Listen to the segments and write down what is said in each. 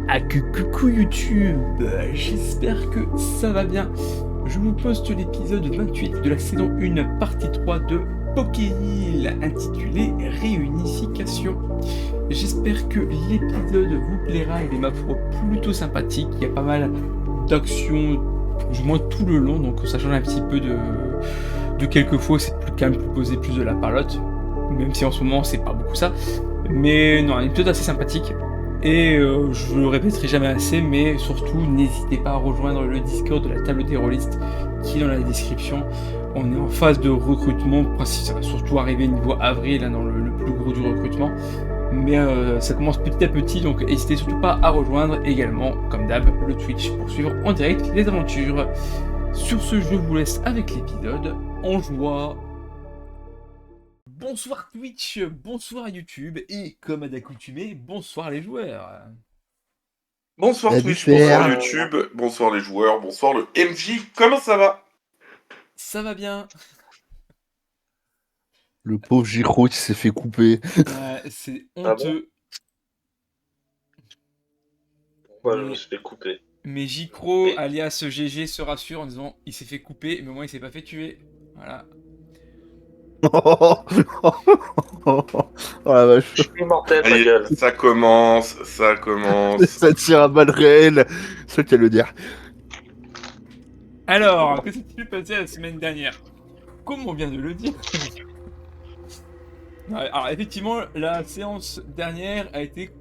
Ah, coucou YouTube, j'espère que ça va bien. Je vous poste l'épisode 28 de la saison 1, partie 3 de Pokéhill, intitulé Réunification. J'espère que l'épisode vous plaira, il est ma foi plutôt sympathique, il y a pas mal d'actions, du moins tout le long, donc ça change un petit peu de quelques fois, c'est plus calme, plus posé, plus de la parlotte, même si en ce moment c'est pas beaucoup ça. Mais non, un épisode assez sympathique. Et je le répéterai jamais assez, mais surtout n'hésitez pas à rejoindre le Discord de la table des rôlistes qui est dans la description. On est en phase de recrutement, ça va surtout arriver niveau avril, hein, dans le plus gros du recrutement. Mais ça commence petit à petit, donc n'hésitez surtout pas à rejoindre également, comme d'hab, le Twitch pour suivre en direct les aventures. Sur ce, je vous laisse avec l'épisode. En joie. Bonsoir Twitch, bonsoir YouTube, et comme à d'accoutumée, bonsoir les joueurs. Bonsoir Salut Twitch, bonsoir Père. YouTube, bonsoir les joueurs, bonsoir le MJ, comment ça va? Ça va bien. Le pauvre Giro qui s'est fait couper. C'est Ah bon? honteux. Pourquoi je Mais, me suis fait couper? mais Jicro, Mais- alias GG, se rassure en disant il s'est fait couper, mais au moins il s'est pas fait tuer. Voilà. Oh la vache. Je suis immortel, ma Allez, gueule. ça commence. Ça tire à balles réelles. C'est qu'à le dire. Alors, que s'est-il passé la semaine dernière? Comme on vient de le dire. Ouais, alors effectivement, la séance dernière a été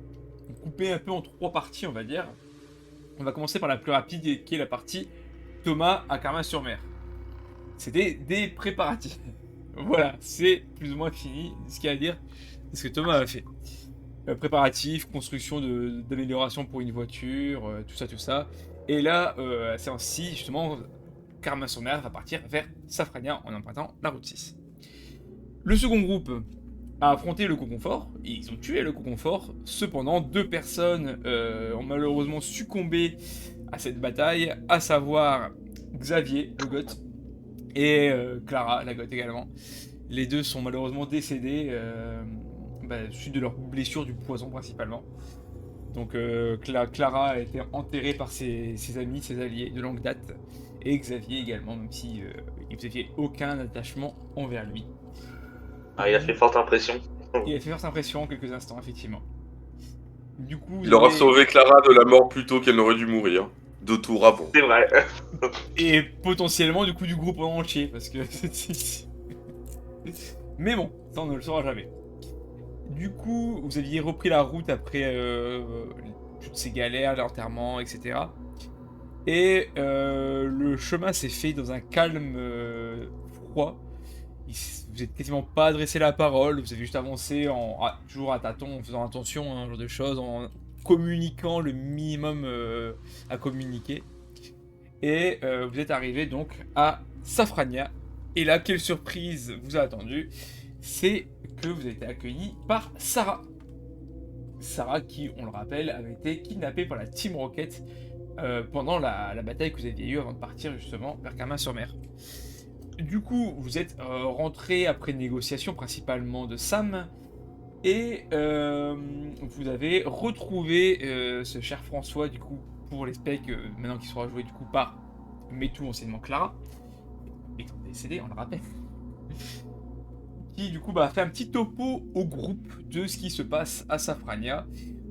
coupée un peu en 3 parties, on va dire. On va commencer par la plus rapide, qui est la partie Thomas à Carmin-sur-Mer. C'était des préparatifs. Voilà, c'est plus ou moins fini ce qu'il y a à dire. C'est ce que Thomas a fait. Préparatifs, construction d'amélioration pour une voiture, tout ça. Et là, la séance 6, justement, Carmin-sur-Mer va partir vers Safrania en empruntant la route 6. Le second groupe a affronté le Coconfort, et ils ont tué le Coconfort. Cependant, 2 personnes ont malheureusement succombé à cette bataille, à savoir Xavier, le goth, et Clara, la goth également. Les deux sont malheureusement décédés suite de leurs blessures du poison principalement. Donc Clara a été enterrée par ses amis, ses alliés de longue date, et Xavier également, même si vous n'aviez aucun attachement envers lui. Ah, il a fait forte impression. Il a fait forte impression en quelques instants, effectivement. Du coup, Il aura sauvé Clara de la mort plus tôt qu'elle n'aurait dû mourir. 2 tours avant. C'est vrai. et potentiellement du coup du groupe en entier, parce que... Mais bon, ça on ne le saura jamais. Du coup, vous aviez repris la route après toutes ces galères, l'enterrement, etc. Et le chemin s'est fait dans un calme froid. Vous n'êtes quasiment pas adressé la parole, vous avez juste avancé toujours à tâtons, en faisant attention à un genre de choses, en communiquant le minimum à communiquer. Et vous êtes arrivé donc à Safrania. Et là, quelle surprise vous a attendu? C'est que vous avez été accueilli par Sarah. Sarah qui, on le rappelle, avait été kidnappée par la Team Rocket pendant la bataille que vous aviez eue avant de partir justement vers Carmin-sur-Mer. Du coup, vous êtes rentré après négociation principalement de Sam, et vous avez retrouvé ce cher François, du coup, pour les specs, maintenant qu'il sera joué du coup par Metou, anciennement Clara, étant décédé, on le rappelle, qui du coup fait un petit topo au groupe de ce qui se passe à Safrania.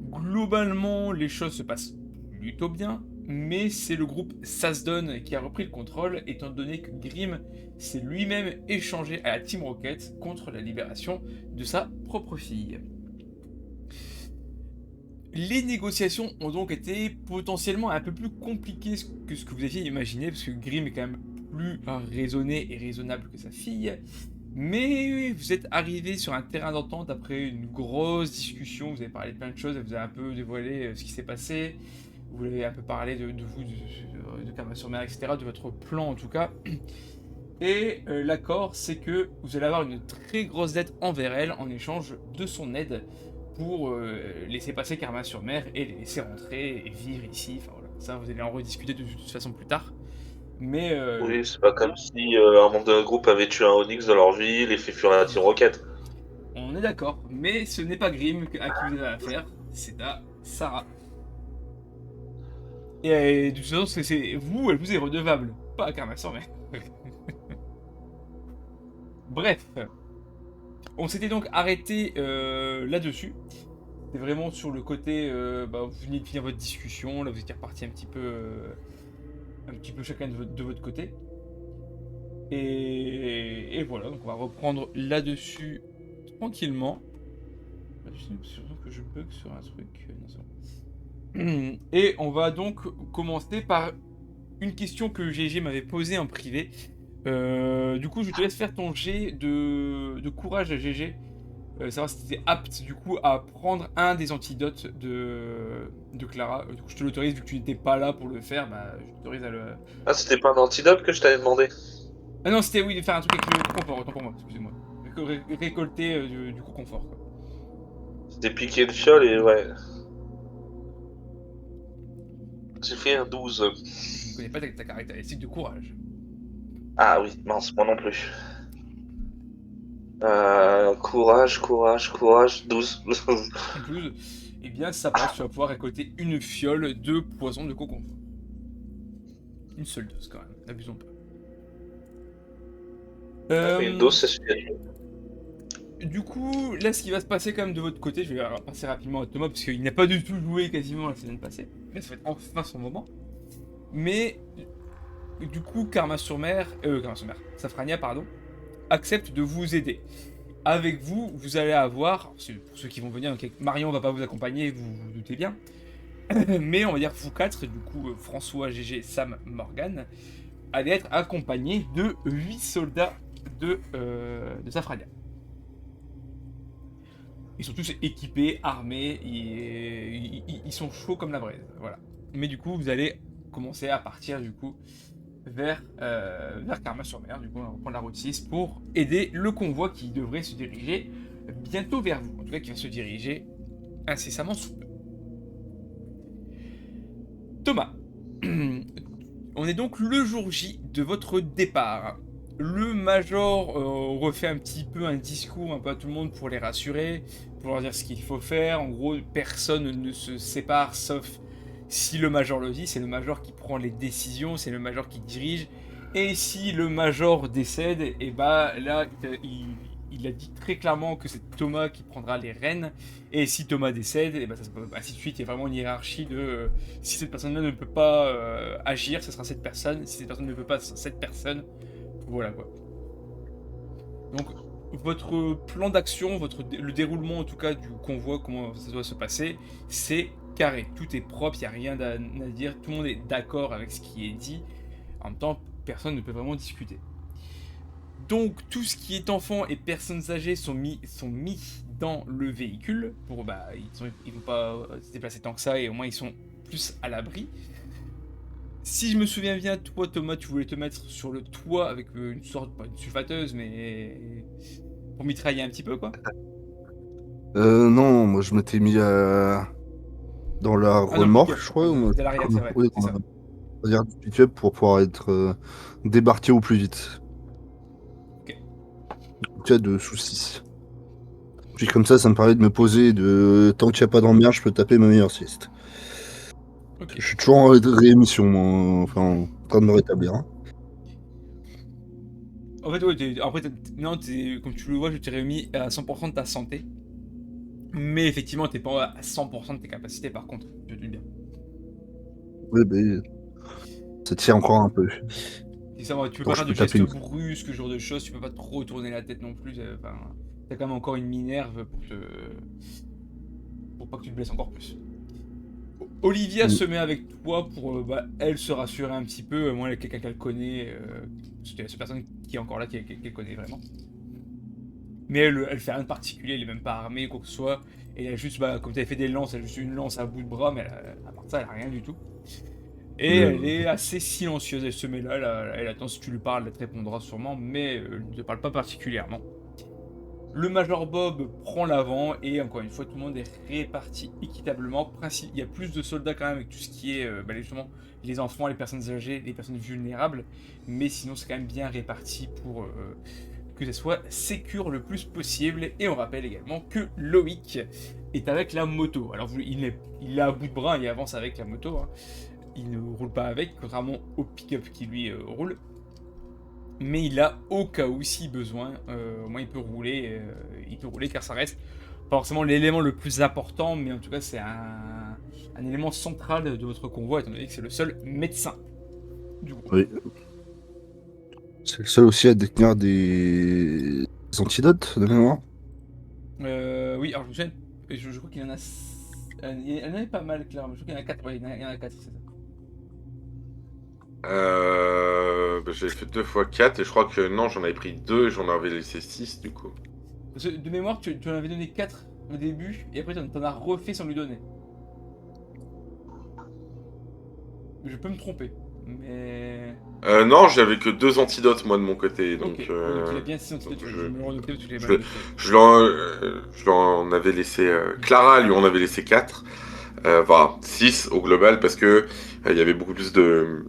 Globalement, les choses se passent plutôt bien, mais c'est le groupe Sasdon qui a repris le contrôle, étant donné que Grim s'est lui-même échangé à la Team Rocket contre la libération de sa propre fille. Les négociations ont donc été potentiellement un peu plus compliquées que ce que vous aviez imaginé, parce que Grim est quand même plus raisonné et raisonnable que sa fille. Mais vous êtes arrivé sur un terrain d'entente après une grosse discussion, vous avez parlé de plein de choses, vous avez un peu dévoilé ce qui s'est passé, vous avez un peu parlé de vous, de Carmin-sur-Mer, etc., de votre plan en tout cas. Et l'accord, c'est que vous allez avoir une très grosse dette envers elle en échange de son aide pour laisser passer Carmin-sur-Mer et les laisser rentrer et vivre ici. Enfin voilà, ça vous allez en rediscuter de toute façon plus tard. Mais Oui, c'est pas comme si un membre d'un groupe avait tué un Onyx dans leur vie, les fait fuir à la Team Rocket. on est d'accord, mais ce n'est pas Grim à qui vous avez affaire, c'est à Sarah. Et de toute façon, c'est vous, elle vous est redevable. Pas à Karma-sur-Mer. Bref. On s'était donc arrêté là-dessus. C'était vraiment sur le côté, vous venez de finir votre discussion, là vous étiez reparti un petit peu chacun de votre côté. Et voilà, donc on va reprendre là-dessus tranquillement. Surtout que je bug sur un truc. Non, c'est bon. Et on va donc commencer par une question que GG m'avait posée en privé. Du coup, je te laisse faire ton jet de courage à GG. Savoir si tu étais apte du coup à prendre un des antidotes de Clara. Du coup, je te l'autorise vu que tu n'étais pas là pour le faire. Je t'autorise à le. Ah, c'était pas un antidote que je t'avais demandé? Ah non, c'était oui de faire un truc avec le confort. Autant pour moi, excusez-moi. Récolter du coup confort. Quoi. C'était piqué de fiole et ouais. J'ai fait un 12. Je ne connais pas ta caractéristique de courage. Ah oui, mince, moi non plus. Courage, 12. 12. Eh bien, ça passe, tu vas pouvoir récolter une fiole de poison de cocon. Une seule dose quand même, n'abusons pas. Une dose, c'est suffisant. Du coup, là, ce qui va se passer quand même de votre côté, je vais passer rapidement à Thomas parce qu'il n'a pas du tout joué quasiment la semaine passée. Là, ça va être enfin son moment. Mais du coup, Karma-sur-Mer, Safrania, pardon, accepte de vous aider. Avec vous, vous allez avoir, pour ceux qui vont venir, donc Marion va pas vous accompagner, vous vous doutez bien. Mais on va dire vous quatre, du coup François, GG, Sam, Morgan, allez être accompagnés de 8 soldats de Safrania. Ils sont tous équipés, armés, ils sont chauds comme la braise, voilà. Mais du coup, vous allez commencer à partir du coup vers Karma-sur-Mer, du coup on va prendre la route 6 pour aider le convoi qui devrait se diriger bientôt vers vous, en tout cas qui va se diriger incessamment sous peu. Thomas, on est donc le jour J de votre départ. Le Major refait un petit peu un discours un peu à tout le monde pour les rassurer, pour leur dire ce qu'il faut faire. En gros, personne ne se sépare sauf si le Major le dit. C'est le Major qui prend les décisions, c'est le Major qui dirige. Et si le Major décède, et là, il a dit très clairement que c'est Thomas qui prendra les rênes. Et si Thomas décède, et ça se peut ainsi de suite. Il y a vraiment une hiérarchie de si cette personne-là ne peut pas agir, ce sera cette personne. Si cette personne ne peut pas, ce sera cette personne. Voilà quoi. Donc votre plan d'action, le déroulement en tout cas du convoi, comment ça doit se passer, c'est carré. Tout est propre, il n'y a rien à dire, tout le monde est d'accord avec ce qui est dit. En même temps, personne ne peut vraiment discuter. Donc tout ce qui est enfant et personnes âgées sont mis dans le véhicule pour ils vont pas se déplacer tant que ça et au moins ils sont plus à l'abri. Si je me souviens bien, toi Thomas, tu voulais te mettre sur le toit avec une sorte, pas une sulfateuse, mais pour mitrailler un petit peu quoi. Non, moi je m'étais mis dans la remorque, je crois. De l'arrière, c'est vrai. Oui, C'est ça. On va dire du pick-up pour pouvoir être débarqué au plus vite. Ok. En cas de soucis. Puis comme ça me permet de me poser, tant qu'il n'y a pas d'emmerde, je peux taper ma meilleure sieste. Ok. Je suis toujours en réémission, moi, enfin en train de me rétablir. Hein. En fait, ouais, comme tu le vois, je t'ai remis à 100% de ta santé. Mais effectivement, t'es pas à 100% de tes capacités par contre, je te dis bien. Oui, ça tire encore un peu. Et ça, tu peux pas faire de gestes brusques, ce genre de choses, tu peux pas trop tourner la tête non plus. T'as quand même encore une minerve pour pas que tu te blesses encore plus. Olivia se met avec toi pour elle se rassurer un petit peu. Moi, elle est quelqu'un qu'elle connaît. C'est la seule personne qui est encore là qu'elle connaît vraiment. Mais elle fait rien de particulier, elle est même pas armée, quoi que ce soit. Et elle a juste, comme tu avais fait des lances, elle a juste une lance à bout de bras, mais à part ça, elle a rien du tout. Et elle est assez silencieuse, elle se met là, elle attend si tu lui parles, elle te répondra sûrement, mais elle ne te parle pas particulièrement. Le Major Bob prend l'avant et encore une fois tout le monde est réparti équitablement. Il y a plus de soldats quand même avec tout ce qui est justement les enfants, les personnes âgées, les personnes vulnérables. Mais sinon c'est quand même bien réparti pour que ça soit sécure le plus possible. Et on rappelle également que Loïc est avec la moto. Alors il est à bout de bras, il avance avec la moto. Hein. il ne roule pas avec, contrairement au pick-up qui lui roule. Mais il a au cas où si besoin, au moins il peut rouler car ça reste pas forcément l'élément le plus important, mais en tout cas c'est un élément central de votre convoi, étant donné que c'est le seul médecin du groupe. Oui. C'est le seul aussi à détenir des antidotes de mémoire. Oui, alors je me souviens, je crois qu'il y en a. Il y en avait pas mal, clairement. Je crois qu'il y en a 4. Ouais, il y en a 4, c'est ça. J'ai fait 2 fois 4 et je crois que non, j'en avais pris 2 et j'en avais laissé 6 du coup. Parce que de mémoire, tu en avais donné 4 au début, et après t'en as refait sans lui donner. Je peux me tromper, mais. Non, j'avais que 2 antidotes moi de mon côté, donc. Ok, donc il a bien 6 antidotes, donc je vais me le renoter parce que je l'ai je- mal noté. je lui en avais laissé. Clara lui en avait laissé 4. Enfin, 6 au global parce que il y avait beaucoup plus de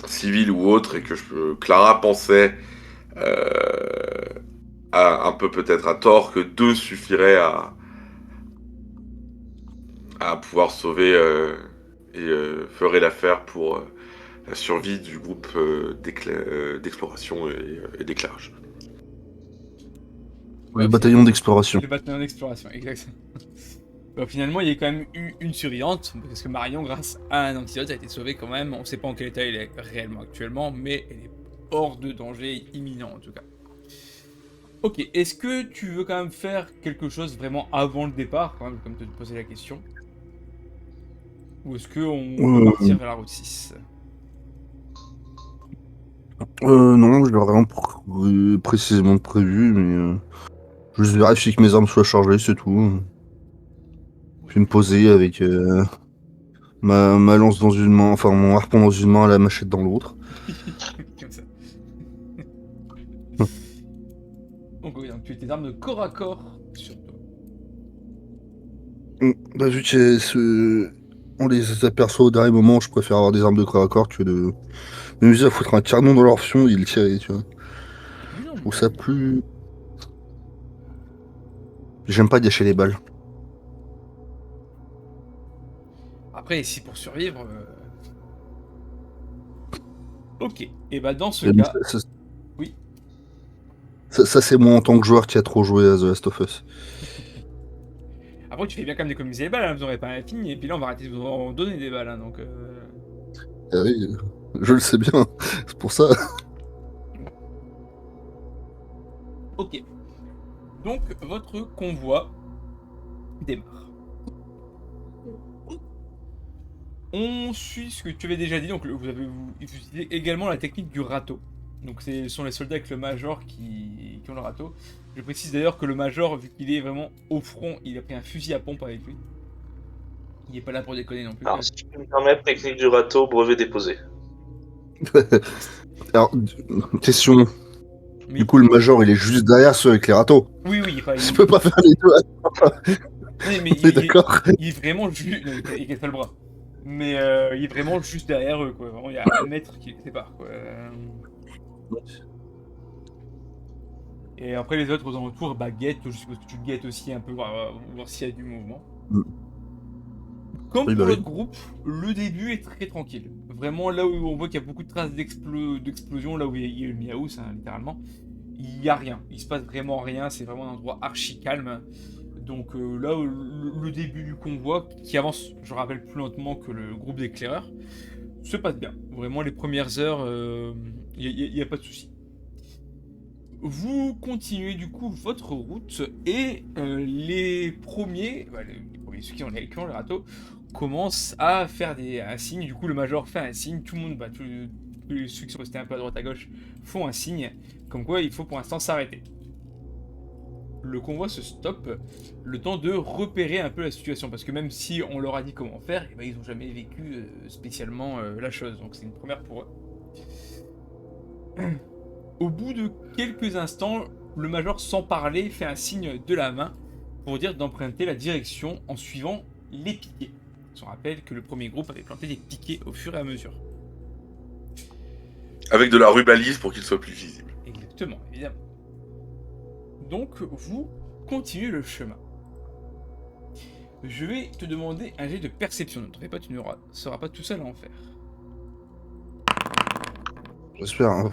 civils ou autres et que Clara pensait un peu peut-être à tort que 2 suffirait à pouvoir sauver et ferait l'affaire pour la survie du groupe d'exploration et d'éclairage. Le bataillon d'exploration. Le bataillon d'exploration, exactement. Bon, finalement, il y a quand même eu une survivante, parce que Marion, grâce à un antidote, a été sauvée quand même. On ne sait pas en quel état elle est réellement actuellement, mais elle est hors de danger imminent en tout cas. Ok, est-ce que tu veux quand même faire quelque chose vraiment avant le départ, quand même, comme te poser la question? Ou est-ce qu'on va partir vers la route 6? Non, je l'ai rien précisément prévu, mais juste vérifier que mes armes soient chargées, c'est tout. Puis me poser avec ma lance dans une main, enfin mon harpon dans une main, la machette dans l'autre. Comme ça. Donc, oui, donc tu as tes armes de corps à corps sur toi. Bah, vu on les aperçoit au dernier moment, je préfère avoir des armes de corps à corps que de m'amuser à foutre un canon dans leur fion et le tirer, tu vois. Oui, non, Je trouve ça plus. J'aime pas gâcher les balles. Après, ici pour survivre. Ok, et bah dans ce Et cas. ça, Oui. ça, c'est moi en tant que joueur qui a trop joué à The Last of Us. Après, tu fais bien quand même d'économiser les balles, hein, vous n'aurez pas fini, et puis là, on va arrêter de vous en donner des balles, hein, donc. Ah oui, je le sais bien, c'est pour ça. Ok. Donc, votre convoi démarre. On suit ce que tu avais déjà dit, donc vous utilisez également la technique du râteau. Donc, ce sont les soldats avec le major qui ont le râteau. Je précise d'ailleurs que le major, vu qu'il est vraiment au front, il a pris un fusil à pompe avec lui. Il n'est pas là pour déconner non plus. Alors, si tu peux me permettre, technique du râteau, brevet déposé. Alors, question. Oui. Du coup, le major, il est juste derrière ceux avec les râteaux. Oui, enfin, Je peux pas faire les deux. Oui, mais On est d'accord. il est vraiment juste. Non, il casse pas le bras. Mais il est vraiment juste derrière eux, quoi. Vraiment, il y a 1 mètre qui les sépare, quoi. Et après, les autres aux alentours, bah, guettent. Je suppose que tu guettes aussi un peu, voir s'il y a du mouvement. Mm. Comme Oui, pour bah l'autre groupe, le début est très tranquille. Vraiment, là où on voit qu'il y a beaucoup de traces d'explosion, là où il y a eu le Miaus, hein, littéralement, il n'y a rien. Il se passe vraiment rien. C'est vraiment un endroit archi calme. Donc là, le début du convoi, qui avance, je rappelle, plus lentement que le groupe d'éclaireurs, se passe bien. Vraiment, les premières heures, il n'y a pas de souci. Vous continuez du coup votre route et les premiers, ceux qui ont le râteau, commencent à faire un signe. Du coup, le major fait un signe. Tout le monde, tous ceux qui sont restés un peu à droite à gauche, font un signe. Comme quoi, il faut pour l'instant s'arrêter. Le convoi se stoppe, le temps de repérer un peu la situation, parce que même si on leur a dit comment faire, eh ben, ils n'ont jamais vécu spécialement la chose, donc c'est une première pour eux. Au bout de quelques instants, le major, sans parler, fait un signe de la main pour dire d'emprunter la direction en suivant les piquets. On se rappelle que le premier groupe avait planté des piquets au fur et à mesure. Avec de la rubalise pour qu'il soit plus visible. Exactement, évidemment. Donc, vous continuez le chemin. Je vais te demander un jet de perception. Ne t'en fais pas, tu ne seras pas tout seul à en faire. J'espère. Hein.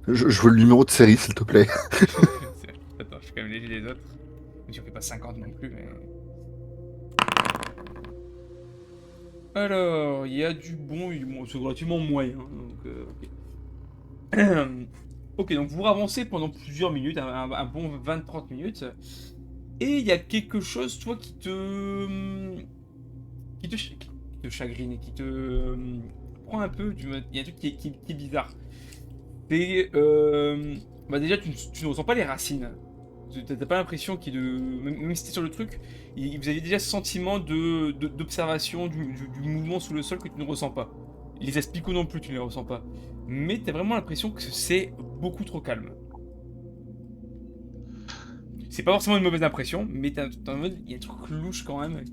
Je veux le numéro de série, s'il te plaît. Attends, je suis quand même léger des autres. Mais j'en fais pas 50 non plus, mais... Alors, il y a du bon et du bon. C'est relativement moyen. Donc, ok. Ok, donc vous avancez pendant plusieurs minutes, un bon 20-30 minutes. Et il y a quelque chose, toi, qui te chagrine et qui te prend un peu. Il y a un truc qui est bizarre. C'est... bah déjà, tu ne ressens pas les racines. T'as pas l'impression même si t'es sur le truc, vous avez déjà ce sentiment d'observation du mouvement sous le sol que tu ne ressens pas. Les aspicots non plus, tu ne les ressens pas. Mais t'as vraiment l'impression que c'est beaucoup trop calme. C'est pas forcément une mauvaise impression, mais t'as en mode, il y a un truc louche quand même.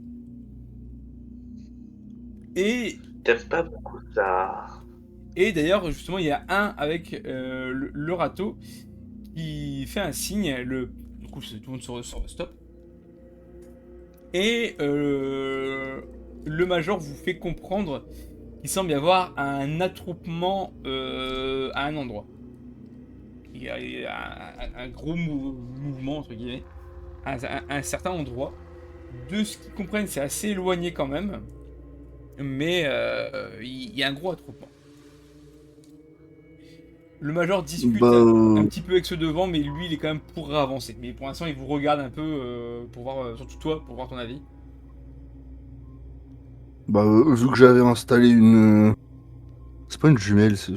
Et T'aimes pas beaucoup ça. Et d'ailleurs, justement, il y a un avec le râteau qui fait un signe. Du coup, tout le monde se ressort de stop. Et le major vous fait comprendre qu'il semble y avoir un attroupement à un endroit. Il y a un gros mouvement, entre guillemets, à un certain endroit. De ce qu'ils comprennent, c'est assez éloigné quand même. Mais il y a un gros attroupement. Le major discute un petit peu avec ceux devant, mais lui, il est quand même pour avancer. Mais pour l'instant, il vous regarde un peu pour voir, surtout toi, pour voir ton avis. Bah, vu que j'avais installé une. C'est pas une jumelle, c'est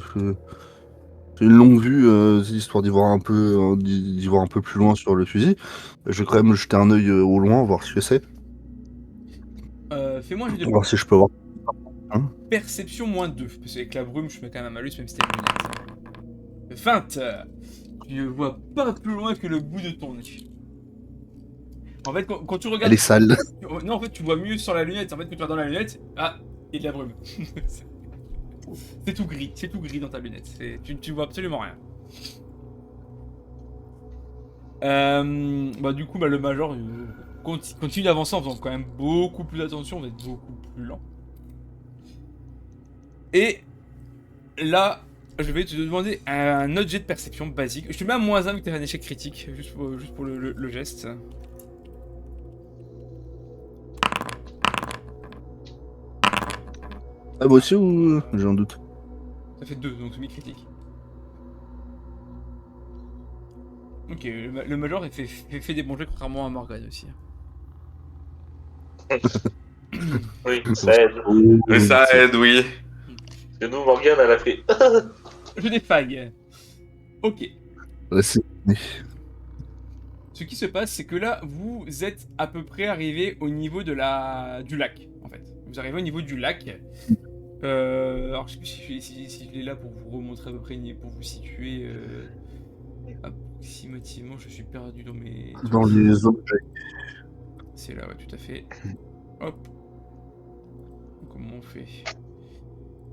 une longue vue, histoire d'y voir un peu, d'y voir un peu plus loin sur le fusil. Je vais quand même jeter un œil au loin, voir ce que c'est. Fais-moi un jeu de Voir si je peux voir. Hein perception -2. Parce qu'avec la brume, je mets quand même un malus, même si t'es lunettes. 20. Tu ne vois pas plus loin que le bout de ton nez. En fait, quand tu regardes... Elle est sale. Non, en fait, tu vois mieux sur la lunette. En fait, quand tu regardes dans la lunette, ah, il y a de la brume. C'est tout gris dans ta lunette. Tu vois absolument rien. Bah du coup, le major continue d'avancer en faisant quand même beaucoup plus attention, on va être beaucoup plus lent. Et là, je vais te demander un autre jet de perception basique. Je te mets à -1 vu que t'as fait un échec critique, juste pour le geste. Ah, moi aussi ou j'ai un doute? Ça fait 2, donc semi-critique. Ok, le major fait des bons jets contrairement à Morgane aussi. Oui, ça aide. Mais ça aide, oui. Parce que nous, Morgane, elle a fait. Je défaille. Ok. Ouais, c'est- Ce qui se passe, c'est que là, vous êtes à peu près arrivé au niveau du lac, en fait. Vous arrivez au niveau du lac. Alors, je sais plus si je l'ai là pour vous remontrer à peu près, pour vous situer approximativement. Je suis perdu dans mes... Dans les objets. C'est là, ouais, tout à fait. Hop. Comment on fait?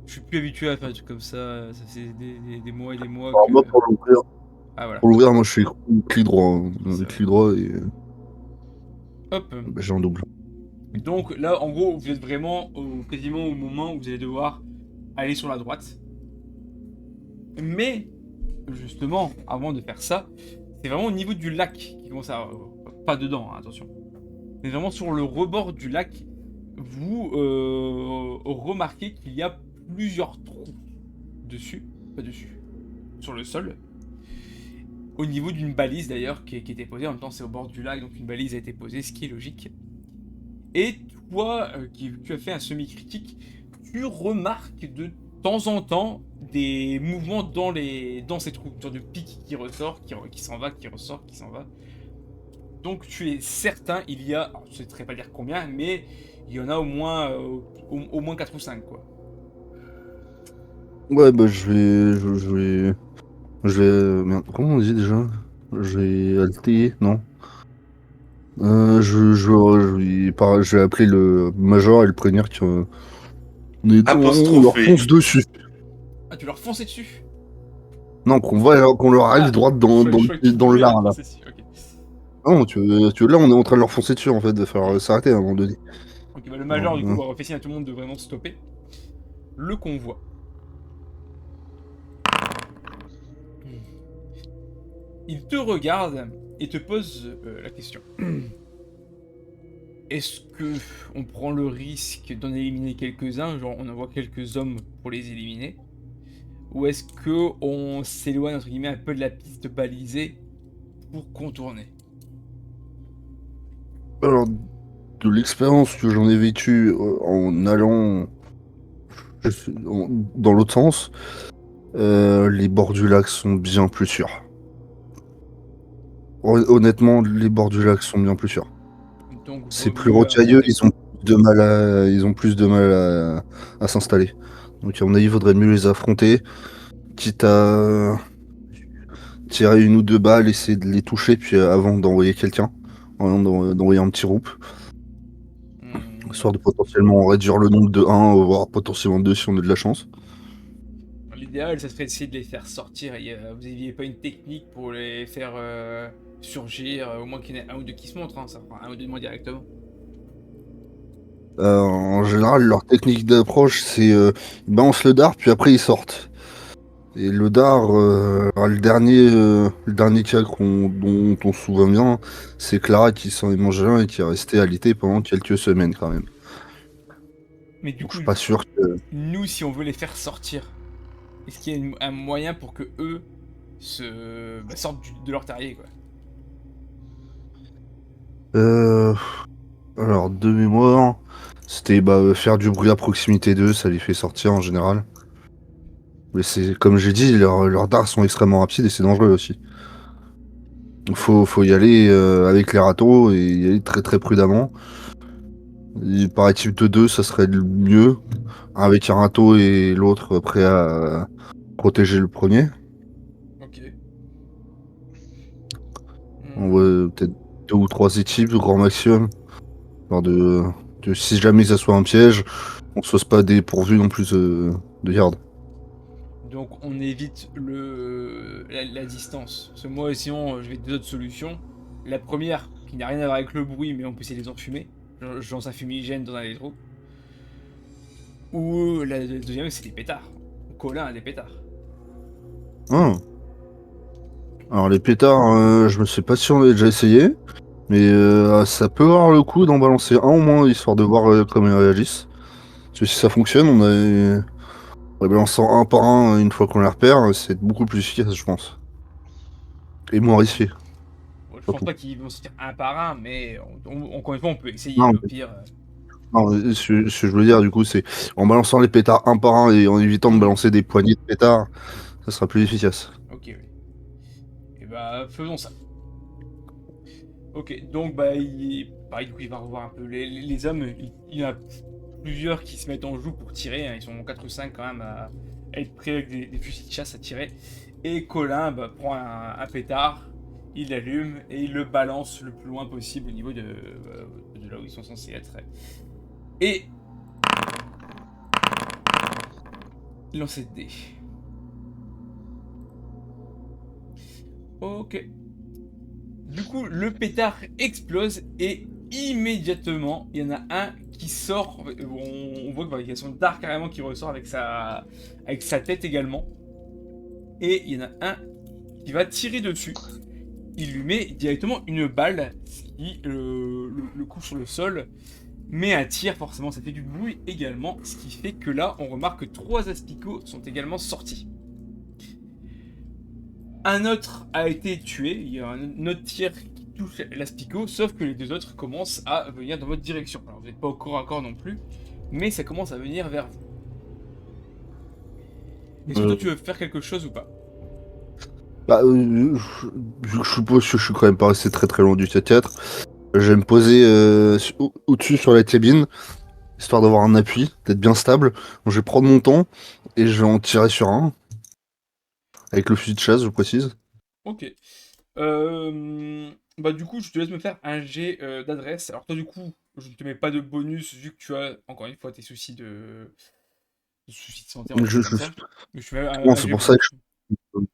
Je suis plus habitué à faire des trucs comme ça. Ça fait des mois et des mois Alors, que... moi, pour l'ouvrir, Ah, voilà. moi, je fais clic droit. Hein. Clic droit et Hop. bah, j'ai un double. Donc là, en gros, vous êtes vraiment quasiment au moment où vous allez devoir aller sur la droite. Mais, justement, avant de faire ça, c'est vraiment au niveau du lac qui commence à... pas dedans, hein, attention. Mais vraiment sur le rebord du lac, vous remarquez qu'il y a plusieurs trous dessus, pas dessus, sur le sol. Au niveau d'une balise d'ailleurs qui était posée, en même temps c'est au bord du lac, donc une balise a été posée, ce qui est logique. Et toi, tu as fait un semi-critique, tu remarques de temps en temps des mouvements dans ces trous, une sorte de pic qui ressort, qui s'en va, qui ressort, qui s'en va. Donc tu es certain, il y a, alors, je ne saurais pas dire combien, mais il y en a au moins 4 ou 5 quoi. Ouais, bah je vais. Merde, comment on dit déjà? Je vais alter, non? Je vais appeler le major et le prévenir qu'on on leur Apostrophé. fonce dessus. Ah, tu leur fonces dessus? Non, qu'on leur arrive droit dans le lard là. Ok. Non, là, on est en train de leur foncer dessus, en fait, de faire s'arrêter à un moment donné. Ok, bah le Alors, major, du coup, refait signe à tout le monde de vraiment stopper le convoi. Il te regarde et te pose la question. Est-ce que on prend le risque d'en éliminer quelques-uns, genre on envoie quelques hommes pour les éliminer, ou est-ce que on s'éloigne entre guillemets un peu de la piste balisée pour contourner? alors, de l'expérience que j'en ai vécue en allant dans l'autre sens, les bords du lac sont bien plus sûrs. Honnêtement, les bords du lac sont bien plus sûrs. Donc C'est vaut plus mieux rocailleux, monter. ils ont plus de mal à s'installer. Donc à mon avis, il vaudrait mieux les affronter, quitte à tirer une ou deux balles, essayer de les toucher, puis avant d'envoyer quelqu'un, avant d'envoyer un petit groupe, histoire de Hmm. potentiellement réduire le nombre de 1, voire potentiellement 2 si on a de la chance. L'idéal, ça serait d'essayer de les faire sortir. Vous n'aviez pas une technique pour les faire surgir, au moins qu'il y en ait un ou deux qui se montrent, hein, ça prend un ou deux mois directement. En général, leur technique d'approche, c'est ils balancent le dard, puis après ils sortent. Et le dard, le dernier cas dont on se souvient bien, c'est Clara qui s'en est mangé un et qui est restée alitée pendant quelques semaines quand même. Mais du Donc je coup, suis pas sûr que... nous, si on veut les faire sortir, est-ce qu'il y a un moyen pour que eux sortent de leur terrier, quoi? Euh, alors, de mémoire, c'était faire du bruit à proximité d'eux, ça les fait sortir en général. Mais c'est comme j'ai dit, leurs dards sont extrêmement rapides et c'est dangereux aussi. Donc faut y aller avec les râteaux et y aller très très prudemment. Et par équipe de deux, ça serait le mieux, avec un râteau et l'autre prêt à protéger le premier. Ok. On Hmm. voit peut-être deux ou trois équipes, grand maximum. Alors si jamais ça soit un piège, on se fasse pas dépourvu non plus de garde. Donc on évite la distance. Parce que moi, sinon, je vais deux autres solutions. La première, qui n'a rien à voir avec le bruit, mais on peut essayer de les enfumer. Je lance un fumigène dans un des trous. Ou la deuxième, c'est des pétards. Colin a des pétards. Ah. Alors les pétards, je me sais pas si on a déjà essayé, mais ça peut avoir le coup d'en balancer un au moins, histoire de voir comment ils réagissent. Parce que si ça fonctionne, en les balançant un par un une fois qu'on les repère, c'est beaucoup plus efficace, je pense. Et moins risqué, Bon, je pense surtout. pas qu'ils vont sortir un par un, mais encore une fois, on peut essayer. Non, Au pire. non, ce que je veux dire, du coup, c'est en balançant les pétards un par un et en évitant de balancer des poignées de pétards, ça sera plus efficace. Ok, oui. Et bah, faisons ça. Ok, donc pareil, du coup, il va revoir un peu les hommes. Il y en a plusieurs qui se mettent en joue pour tirer, hein. Ils sont 4 ou 5 quand même à être prêts avec des fusils de chasse à tirer. Et Colin prend un pétard, il l'allume et il le balance le plus loin possible au niveau de là où ils sont censés être. Et lancer de dés. Ok. Du coup, le pétard explose et immédiatement, il y en a un qui sort. On voit qu'il y a son dard carrément qui ressort avec sa tête également. Et il y en a un qui va tirer dessus. Il lui met directement une balle qui le couche sur le sol. Mais un tir, forcément, ça fait du bruit également. Ce qui fait que là, on remarque que 3 asticots sont également sortis. Un autre a été tué, il y a un autre tir qui touche l'asticot, sauf que les deux autres commencent à venir dans votre direction. Alors vous n'êtes pas au corps à corps non plus, mais ça commence à venir vers vous. Est-ce que toi Euh, tu veux faire quelque chose ou pas? Vu que je suppose que je suis quand même pas resté très très loin du théâtre, je vais me poser au-dessus sur la cabine, histoire d'avoir un appui, d'être bien stable. Donc, je vais prendre mon temps et je vais en tirer sur un, avec le fusil de chasse, je précise. Ok. Bah du coup je te laisse me faire un jet d'adresse. Alors toi du coup je ne te mets pas de bonus vu que tu as encore une fois tes soucis de santé on va dire Je, ça comme je- ça. Mais je fais non, un c'est jet pour ça que brut.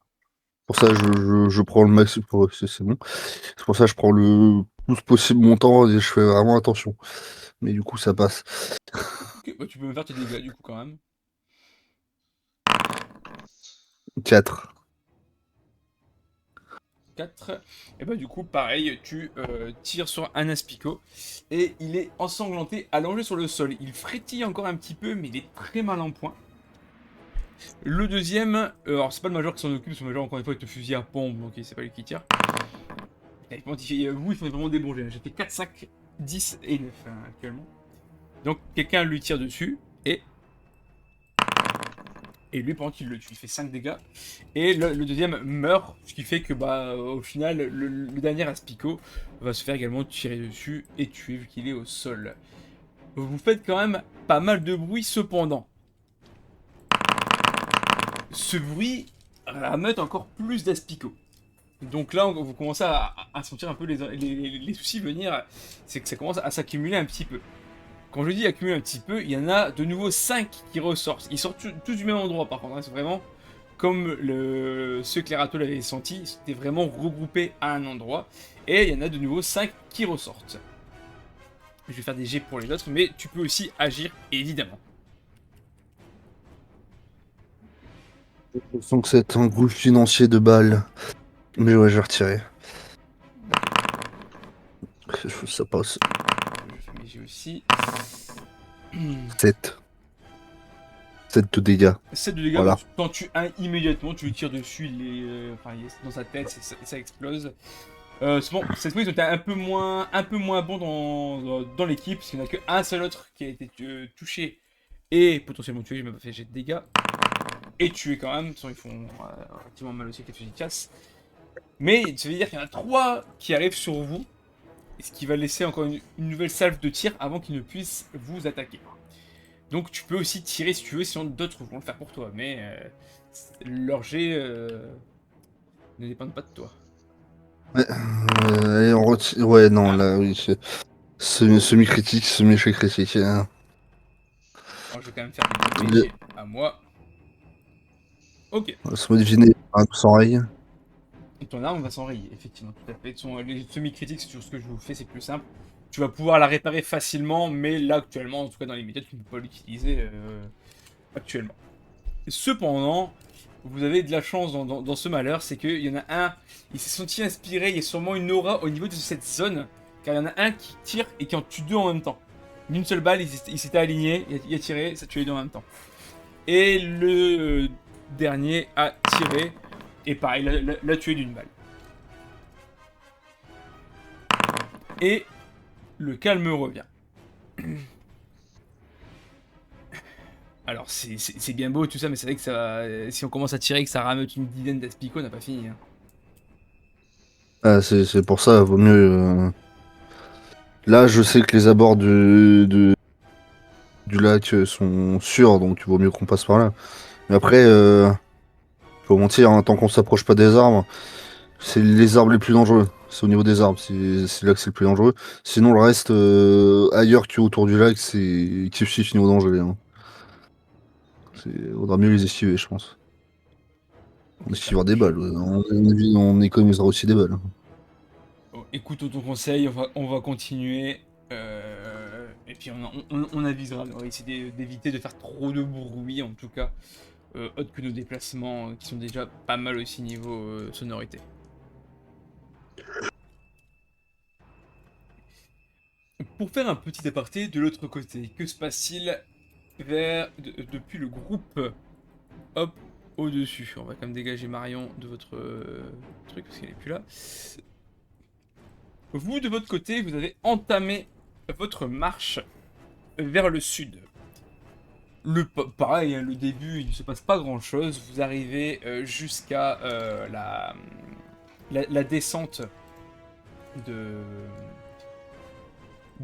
Pour ça, je prends le maxi pour c'est bon. C'est pour ça que je prends le plus possible mon temps et je fais vraiment attention. Mais du coup, ça passe. Ok, bah tu peux me faire tes dégâts du coup quand même. 4. 4. Et bah du coup, pareil, tu tires sur un aspicot et il est ensanglanté, allongé sur le sol. Il frétille encore un petit peu, mais il est très mal en point. Le deuxième, alors c'est pas le major qui s'en occupe, parce que le major encore une fois est au fusil à pompe, donc c'est pas lui qui tire. Et vous, il faut vraiment des bons jets. J'ai fait 4, 5, 10 et 9 hein, actuellement. Donc quelqu'un lui tire dessus et lui pendant qu'il le tue, il fait 5 dégâts. Et le deuxième meurt, ce qui fait que bah au final le dernier aspicot va se faire également tirer dessus et tuer vu qu'il est au sol. Vous faites quand même pas mal de bruit cependant. Ce bruit ramène encore plus d'aspicots. Donc là, vous commencez à sentir un peu les soucis venir. C'est que ça commence à s'accumuler un petit peu. Quand je dis accumuler un petit peu, il y en a de nouveau 5 qui ressortent. Ils sortent tous du même endroit par contre. Hein. C'est vraiment comme ceux que les râteaux l'avaient senti. C'était vraiment regroupé à un endroit. Et il y en a de nouveau 5 qui ressortent. Je vais faire des jets pour les autres, mais tu peux aussi agir évidemment. Je sens que c'est un groupe financier de balles. Mais ouais, je vais retirer. Ça passe. Je fais mes jets aussi. 7. 7 de dégâts. 7 de dégâts, Voilà. quand tu un immédiatement, tu lui tires dessus, enfin, il est dans sa tête, ça explose. Bon, cette fois, ils ont été un peu moins bon dans l'équipe, parce qu'il n'y en a qu'un seul autre qui a été touché et potentiellement tué, je m'ai pas fait jet de dégâts. Et tué quand même, sinon ils font relativement mal aussi avec les fusils de chasse. Mais ça veut dire qu'il y en a 3 qui arrivent sur vous, ce qui va laisser encore une nouvelle salve de tir avant qu'ils ne puissent vous attaquer. Donc tu peux aussi tirer si tu veux, sinon d'autres vont le faire pour toi, mais leur jet ne dépendent pas de toi. Et on retire. Ouais, non, là, oui. Semi-critique, semi-échec critique. Hein. Alors, je vais quand même faire des jets à moi. Ok. On va se modifier sans rail. Ton arme va s'enrayer, effectivement, tout à fait. Les semi-critiques sur ce que je vous fais, c'est plus simple. Tu vas pouvoir la réparer facilement, mais là, actuellement, en tout cas dans les médias, tu ne peux pas l'utiliser actuellement. Cependant, vous avez de la chance dans ce malheur, c'est qu'il y en a un, il s'est senti inspiré, il y a sûrement une aura au niveau de cette zone, car il y en a un qui tire et qui en tue 2 en même temps. D'une seule balle, il s'était aligné, il a tiré, ça tue les 2 en même temps. Et le dernier a tiré, et pareil, l'a tué d'une balle. Et le calme revient. Alors c'est bien beau tout ça, mais c'est vrai que ça, si on commence à tirer et que ça rameute une dizaine d'aspicots, on n'a pas fini. Hein. Ah, c'est pour ça, vaut mieux. Là, je sais que les abords du lac sont sûrs, donc il vaut mieux qu'on passe par là. Mais après, faut mentir, hein, tant qu'on s'approche pas des arbres, c'est les arbres les plus dangereux. C'est au niveau des arbres, c'est là que c'est le plus dangereux. Sinon, le reste, ailleurs qu'autour du lac, c'est kiff niveau danger. Hein. Vaudra mieux les esquiver, je pense. On esquivera des balles. On économisera aussi des balles. Hein. Bon, écoute ton conseil, on va continuer. Et puis on avisera. On va essayer d'éviter de faire trop de bruit, en tout cas. Autre que nos déplacements, qui sont déjà pas mal aussi niveau sonorité. Pour faire un petit aparté de l'autre côté, que se passe-t-il depuis le groupe? Hop, au-dessus. On va quand même dégager Marion de votre truc parce qu'elle est plus là. Vous, de votre côté, vous avez entamé votre marche vers le sud. Pareil, hein, le début, il ne se passe pas grand-chose. Vous arrivez jusqu'à la descente de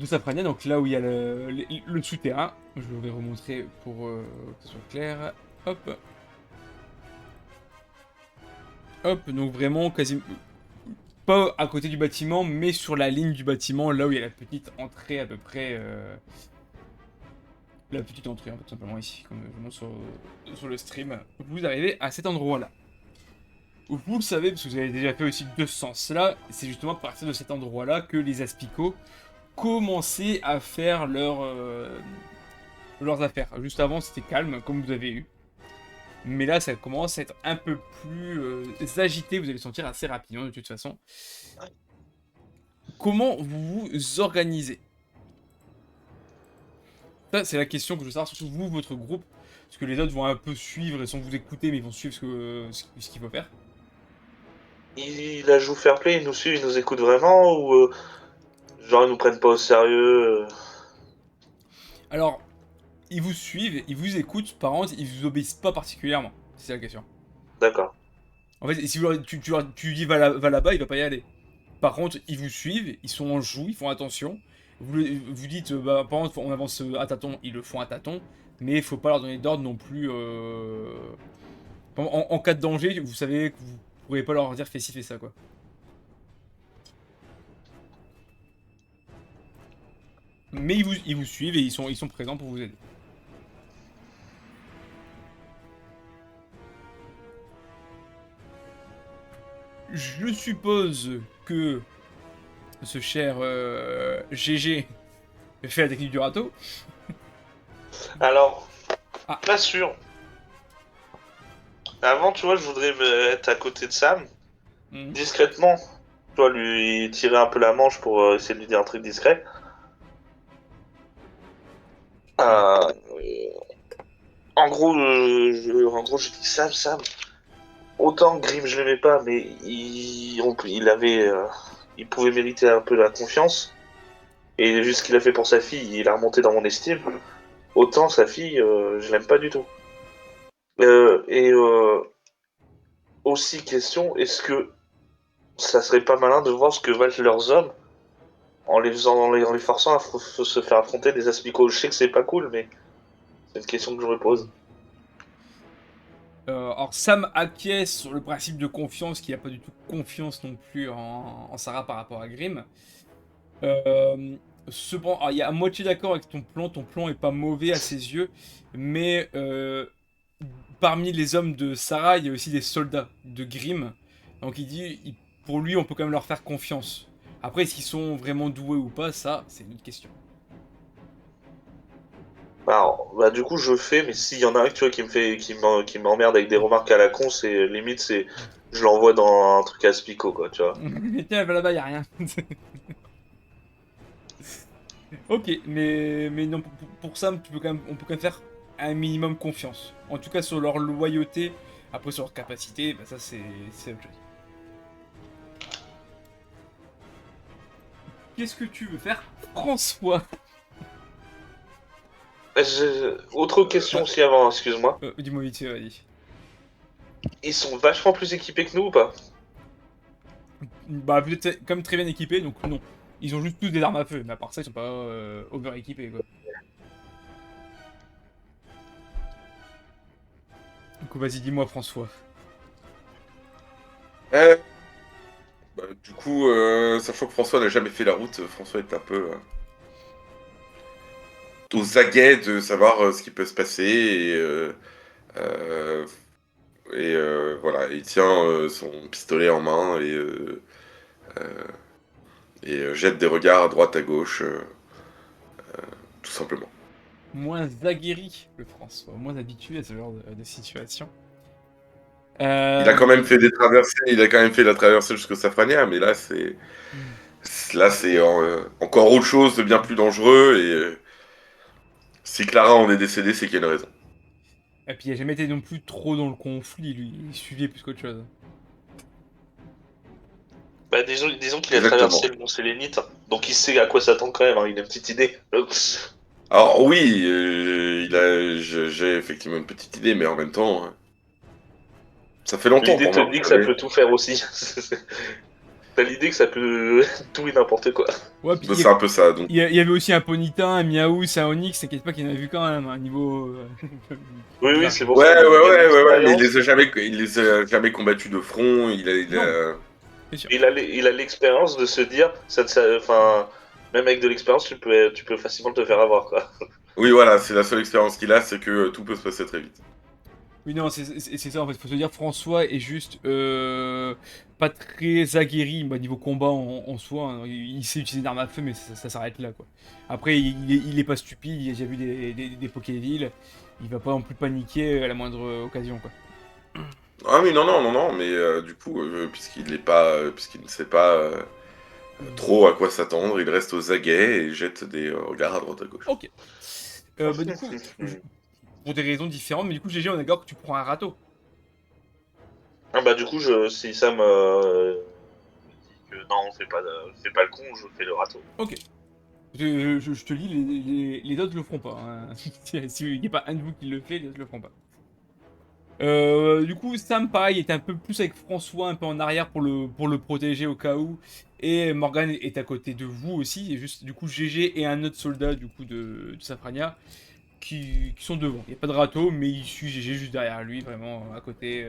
Safrania, donc là où il y a le souterrain. Je vais remontrer pour que ce soit clair. Hop. Hop, donc vraiment quasiment pas à côté du bâtiment, mais sur la ligne du bâtiment, là où il y a la petite entrée à peu près. La petite entrée, en fait, tout simplement ici, comme je montre sur le stream. Vous arrivez à cet endroit-là. vous le savez, parce que vous avez déjà fait aussi de ce sens-là, c'est justement à partir de cet endroit-là que les aspicots commençaient à faire leurs affaires. Juste avant, c'était calme, comme vous avez eu. Mais là, ça commence à être un peu plus agité, vous allez le sentir assez rapidement de toute façon. Comment vous vous organisez? Ça, c'est la question que je veux savoir, surtout vous, votre groupe. Parce que les autres vont un peu suivre, et sans vous écouter, mais ils vont suivre ce qu'il faut faire. Il la joue fair play, il nous suit, il nous écoute vraiment ou genre ils nous prennent pas au sérieux Alors, ils vous suivent, ils vous écoutent, par contre, ils vous obéissent pas particulièrement. C'est ça la question. D'accord. En fait, si tu dis va là-bas, il va pas y aller. Par contre, ils vous suivent, ils sont en joue, ils font attention. Vous dites, bah, par contre, on avance à tâtons, ils le font à tâtons. Mais il faut pas leur donner d'ordre non plus. En cas de danger, vous savez que vous pourrez pas leur dire fais ci, fais ça, quoi. Mais ils vous suivent et ils sont présents pour vous aider. Je suppose que ce cher GG fait la technique du râteau. Alors, Ah. pas sûr. Avant, tu vois, je voudrais me être à côté de Sam, Mhm. discrètement. Tu vois, lui tirer un peu la manche pour essayer de lui dire un truc discret. Euh, je dis Sam. Autant Grim, je l'aimais pas, mais il pouvait mériter un peu la confiance. Et vu ce qu'il a fait pour sa fille, il a remonté dans mon estime. Autant sa fille, je l'aime pas du tout. Et aussi question, est-ce que ça serait pas malin de voir ce que valent leurs hommes en les forçant à se faire affronter des aspicots? Je sais que c'est pas cool, mais c'est une question que je me pose. Alors Sam acquiesce sur le principe de confiance, qu'il n'a pas du tout confiance non plus en Sarah par rapport à Grimm. Cependant, alors, il est à moitié d'accord avec ton plan est pas mauvais à ses yeux, mais parmi les hommes de Sarah, il y a aussi des soldats de Grimm. Donc pour lui, on peut quand même leur faire confiance. Après, est-ce qu'ils sont vraiment doués ou pas, ça, c'est une autre question. Alors, bah, du coup, je fais, mais s'il y en a un tu vois, qui m'emmerde avec des remarques à la con, je l'envoie dans un truc à Spico, quoi, tu vois. Tiens, là-bas, y a rien. Ok, mais non, pour Sam, on peut quand même faire un minimum confiance. En tout cas, sur leur loyauté, après sur leur capacité, bah ça c'est autre chose. Qu'est-ce que tu veux faire, François? Autre question aussi avant, excuse-moi. Dis-moi vite, vas-y. Ils sont vachement plus équipés que nous ou pas? Bah, vous êtes comme très bien équipés, donc non. Ils ont juste tous des armes à feu, mais à part ça, ils sont pas over équipés, quoi. Du coup, vas-y, dis-moi, François. Euh, du coup, sachant que François n'a jamais fait la route, François est un peu aux aguets de savoir ce qui peut se passer euh, voilà, il tient son pistolet en main euh, jette des regards à droite à gauche, tout simplement. Moins aguerri que François, moins habitué à ce genre de situation. Il a quand même fait des traversées, il a quand même fait la traversée jusqu'au Safrania, mais là c'est encore autre chose de bien plus dangereux si Clara en est décédée, c'est qu'il y a une raison. Et puis il a jamais été non plus trop dans le conflit, lui. Il suivait plus qu'autre chose. Bah, disons qu'il a Exactement. traversé le mont Sélénite, donc il sait à quoi s'attendre quand même, hein, il a une petite idée. Alors oui, j'ai effectivement une petite idée, mais en même temps, ça fait longtemps L'idée pour te moi, dit vous que ça savez. peut tout faire aussi. T'as l'idée que ça peut tout et n'importe quoi. Ouais, puis C'est un peu ça, donc. il y avait aussi un Ponyta, un Miaous, un Onyx, t'inquiète pas qu'il en a vu quand même, un niveau. Oui, bizarre. c'est pour Ouais, ça ouais, qu'il a de ouais, mais l'expérience. il les a jamais combattus de front, Non, c'est sûr. Il a l'expérience de se dire, enfin, même avec de l'expérience, tu peux facilement te faire avoir, quoi. Oui, voilà, c'est la seule expérience qu'il a, c'est que tout peut se passer très vite. Oui, non, c'est ça en fait. Faut se dire, François est juste pas très aguerri bah, niveau combat en soi. Hein. Il sait utiliser une arme à feu, mais ça s'arrête là quoi. Après, il est pas stupide, il a déjà vu des Pokévilles. Il va pas non plus paniquer à la moindre occasion quoi. Ah oui, non, non, non, non, mais du coup, puisqu'il ne sait pas trop à quoi s'attendre, il reste aux aguets et jette des regards à droite à gauche. Ok. Bah, du coup, pour des raisons différentes, mais du coup, GG, on est d'accord que tu prends un râteau. Ah bah du coup, si ça dit que non, fais pas le con, je fais le râteau. Ok. Je te lis, les autres le feront pas. Hein. S'il n'y a pas un de vous qui le fait, les autres le feront pas. Du coup, Sam, pareil, est un peu plus avec François, un peu en arrière pour le protéger au cas où. Et Morgan est à côté de vous aussi. Et juste, du coup, GG et un autre soldat du coup de Safrania qui sont devant. Il n'y a pas de râteau, mais il suit GG juste derrière lui, vraiment à côté,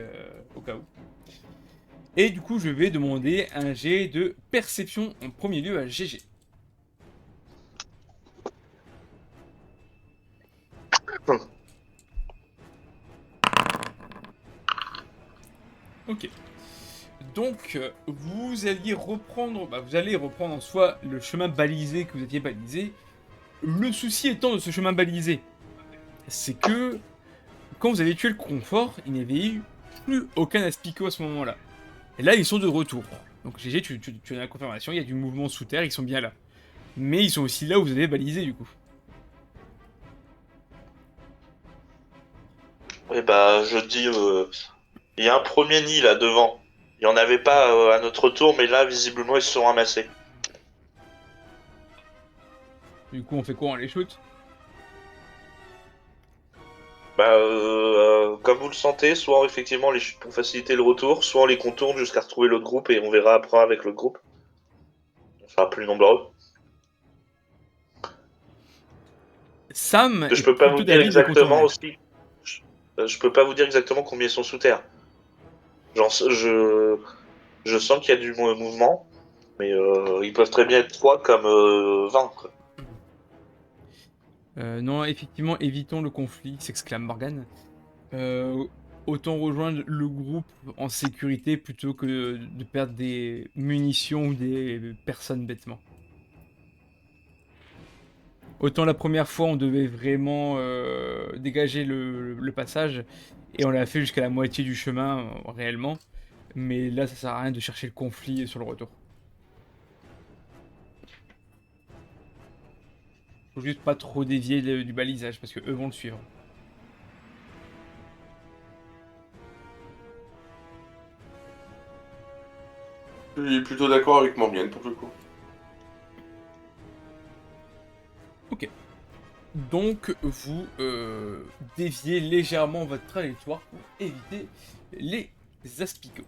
au cas où. Et du coup, je vais demander un jet de perception en premier lieu à GG. Ok. Donc, vous alliez reprendre, vous allez reprendre en soi le chemin balisé que vous aviez balisé. Le souci étant de ce chemin balisé, c'est que quand vous avez tué le confort, il n'y avait eu plus aucun aspico à ce moment-là. Et là, ils sont de retour. Donc GG, tu as la confirmation, il y a du mouvement sous terre, ils sont bien là. Mais ils sont aussi là où vous avez balisé du coup. Et bah je dis, il y a un premier nid là devant. Il y en avait pas à notre tour, mais là visiblement ils se sont ramassés. Du coup, on fait quoi? On les shoot? Bah comme vous le sentez, soit effectivement les chutes pour faciliter le retour, soit on les contourne jusqu'à retrouver l'autre groupe et on verra après avec le groupe. On sera plus nombreux. Sam Je est peux pas vous plutôt dire d'avis de les exactement contourner. aussi. Je peux pas vous dire exactement combien ils sont sous terre. Genre, je sens qu'il y a du mouvement, mais ils peuvent très bien être 3 comme 20. Quoi. Non, effectivement, évitons le conflit, s'exclame Morgan. Euh, Autant rejoindre le groupe en sécurité plutôt que de perdre des munitions ou des personnes bêtement. Autant la première fois, on devait vraiment dégager le passage, et on l'a fait jusqu'à la moitié du chemin, réellement. Mais là, ça sert à rien de chercher le conflit sur le retour. Faut juste pas trop dévier du balisage, parce que eux vont le suivre. Je suis plutôt d'accord avec Morgane pour le coup. Ok. Donc, vous déviez légèrement votre trajectoire pour éviter les aspicots.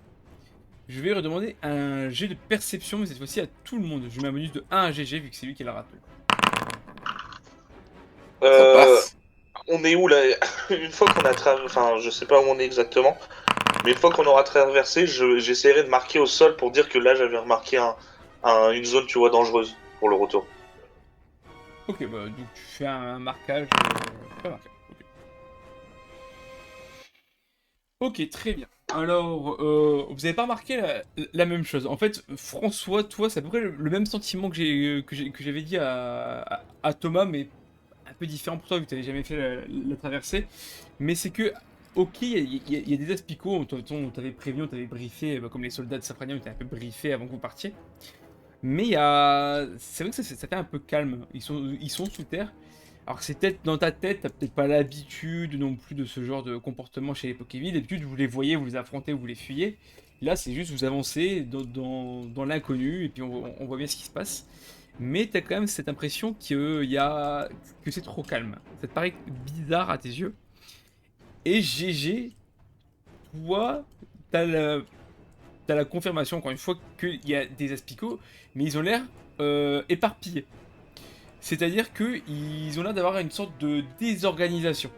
Je vais redemander un jet de perception, mais cette fois-ci à tout le monde. Je mets un bonus de 1 à GG, vu que c'est lui qui l'a raté. Ça passe. On est où là? Une fois qu'on a traversé, enfin, je sais pas où on est exactement, mais une fois qu'on aura traversé, j'essaierai de marquer au sol pour dire que là j'avais remarqué une zone, tu vois, dangereuse pour le retour. Ok, bah donc tu fais un marquage. Pas marquage. Ok, très bien. Alors, vous avez pas remarqué la même chose. En fait, François, toi, c'est à peu près le même sentiment que j'avais dit à Thomas, mais un peu différent pour toi, vu que tu n'avais jamais fait la traversée. Mais c'est que, ok, il y a des aspicots, on t'avait prévenu, on t'avait briefé, comme les soldats de Safrania, on t'avait un peu briefé avant que vous partiez. Mais il y a... C'est vrai que ça fait un peu calme. Ils sont sous terre. Alors que c'est peut-être dans ta tête, t'as peut-être pas l'habitude non plus de ce genre de comportement chez les Pokévilles. D'habitude, vous les voyez, vous les affrontez, vous les fuyez. Là, c'est juste vous avancez dans l'inconnu et puis on voit bien ce qui se passe. Mais t'as quand même cette impression que c'est trop calme. Ça te paraît bizarre à tes yeux. Et GG, toi, t'as la, t'as la confirmation encore une fois qu'il y a des aspicots, mais ils ont l'air éparpillés. C'est-à-dire qu'ils ont l'air d'avoir une sorte de désorganisation.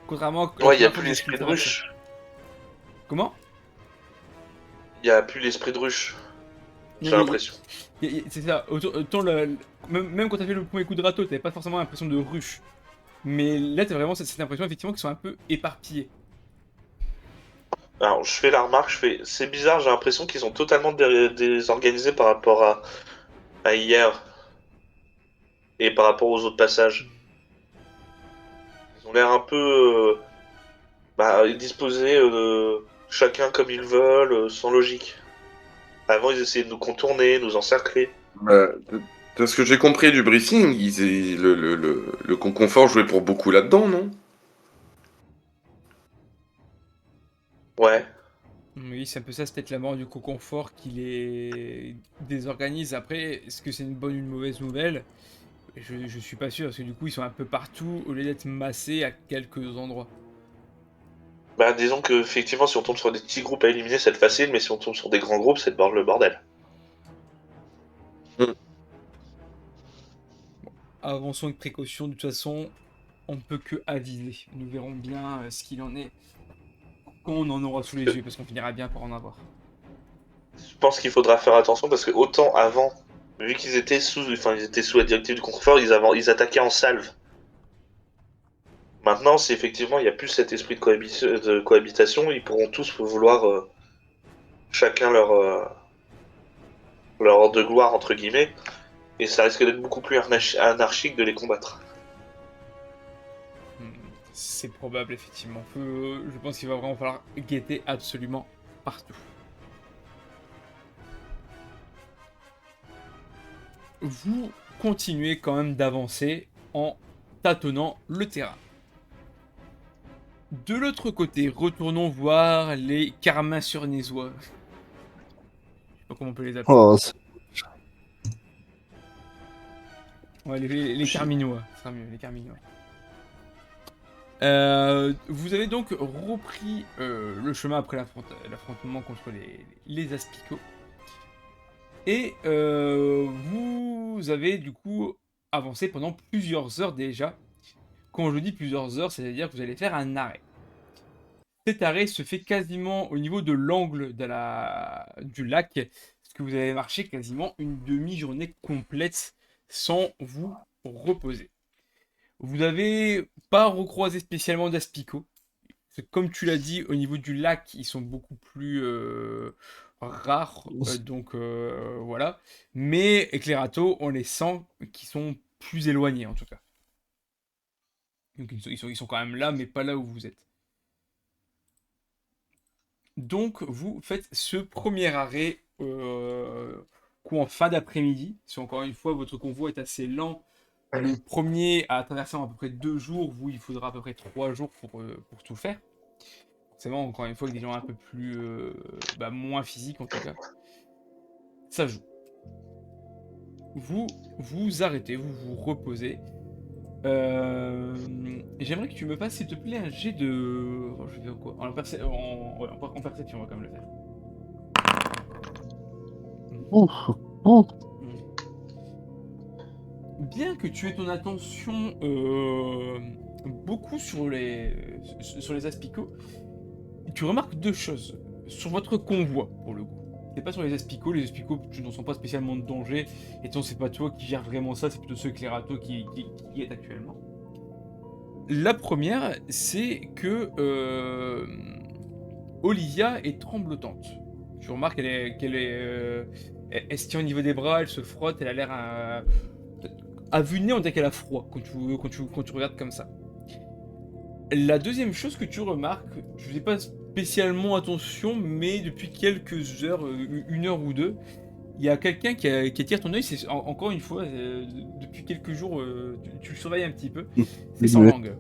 Contrairement à la Ouais, il y a première fois plus que vous l'esprit avez de traversé. ruche. Comment? Il y a plus l'esprit de ruche, Il j'ai y a- l'impression. C'est ça. Même quand t'as fait le premier coup de râteau, t'avais pas forcément l'impression de ruche. Mais là, t'as vraiment cette impression effectivement qu'ils sont un peu éparpillés. Alors, je fais la remarque, c'est bizarre, j'ai l'impression qu'ils sont totalement désorganisés par rapport à hier et par rapport aux autres passages. Ils ont l'air un peu disposés chacun comme ils veulent, sans logique. Avant, ils essayaient de nous contourner, nous encercler. De ce que j'ai compris du briefing, le Conconfort jouait pour beaucoup là-dedans, non? Ouais. Oui, c'est un peu ça, c'est peut-être la mort du co-confort qui les désorganise. Après, est-ce que c'est une bonne ou une mauvaise nouvelle? Je suis pas sûr, parce que du coup, ils sont un peu partout au lieu d'être massés à quelques endroits. Bah, disons que effectivement, si on tombe sur des petits groupes à éliminer, c'est facile, mais si on tombe sur des grands groupes, c'est le bordel. Hmm. Avançons avec précaution, de toute façon, on ne peut que aviser. Nous verrons bien ce qu'il en est quand on en aura sous les yeux, parce qu'on finira bien par en avoir. Je pense qu'il faudra faire attention parce que autant avant, vu qu'ils étaient ils étaient sous la directive du confort, ils attaquaient en salve. Maintenant, si effectivement il n'y a plus cet esprit de cohabitation, ils pourront tous vouloir chacun leur ordre de gloire entre guillemets, et ça risque d'être beaucoup plus anarchique de les combattre. Hmm, c'est probable, effectivement. Je pense qu'il va vraiment falloir guetter absolument partout. Vous continuez quand même d'avancer en tâtonnant le terrain. De l'autre côté, retournons voir les Carmin-sur-Nézois. Je sais pas comment on peut les appeler. Oh, Ouais, les Carminois, ce sera mieux, les Carminois. Vous avez donc repris le chemin après l'affrontement contre les Aspicots. Et vous avez du coup avancé pendant plusieurs heures déjà. Quand je dis plusieurs heures, c'est-à-dire que vous allez faire un arrêt. Cet arrêt se fait quasiment au niveau de l'angle du lac, parce que vous avez marché quasiment une demi-journée complète sans vous reposer. Vous n'avez pas recroisé spécialement d'aspicots. Comme tu l'as dit, au niveau du lac, ils sont beaucoup plus rares, donc voilà. Mais Éclairato, on les sent qui sont plus éloignés en tout cas. Donc ils sont quand même là, mais pas là où vous êtes. Donc vous faites ce premier arrêt en fin d'après-midi. Si encore une fois votre convoi est assez lent, le premier à traverser en à peu près 2 jours, vous il faudra à peu près 3 jours pour tout faire. Forcément, encore une fois, avec des gens un peu plus moins physiques en tout cas. Ça joue. Vous vous arrêtez, vous vous reposez. J'aimerais que tu me fasses, s'il te plaît, un jet de. Oh, je vais faire quoi en perception, on va quand même le faire. ouf, ouf. Bien que tu aies ton attention beaucoup sur les aspicots, tu remarques deux choses. Sur votre convoi, pour le coup. C'est pas sur les aspicots tu n'en sens pas spécialement de danger, étant c'est pas toi qui gère vraiment ça, c'est plutôt ceux Éclairato qui y est actuellement. La première, c'est que Olivia est tremblotante. Tu remarques elle se tient au niveau des bras, elle se frotte, elle a l'air à vue de nez, on dirait qu'elle a froid quand tu regardes comme ça. La deuxième chose que tu remarques, je faisais pas spécialement attention, mais depuis quelques heures, une heure ou deux, il y a quelqu'un qui attire ton œil. C'est encore une fois, depuis quelques jours, tu le surveilles un petit peu. C'est sans Ouais. langue.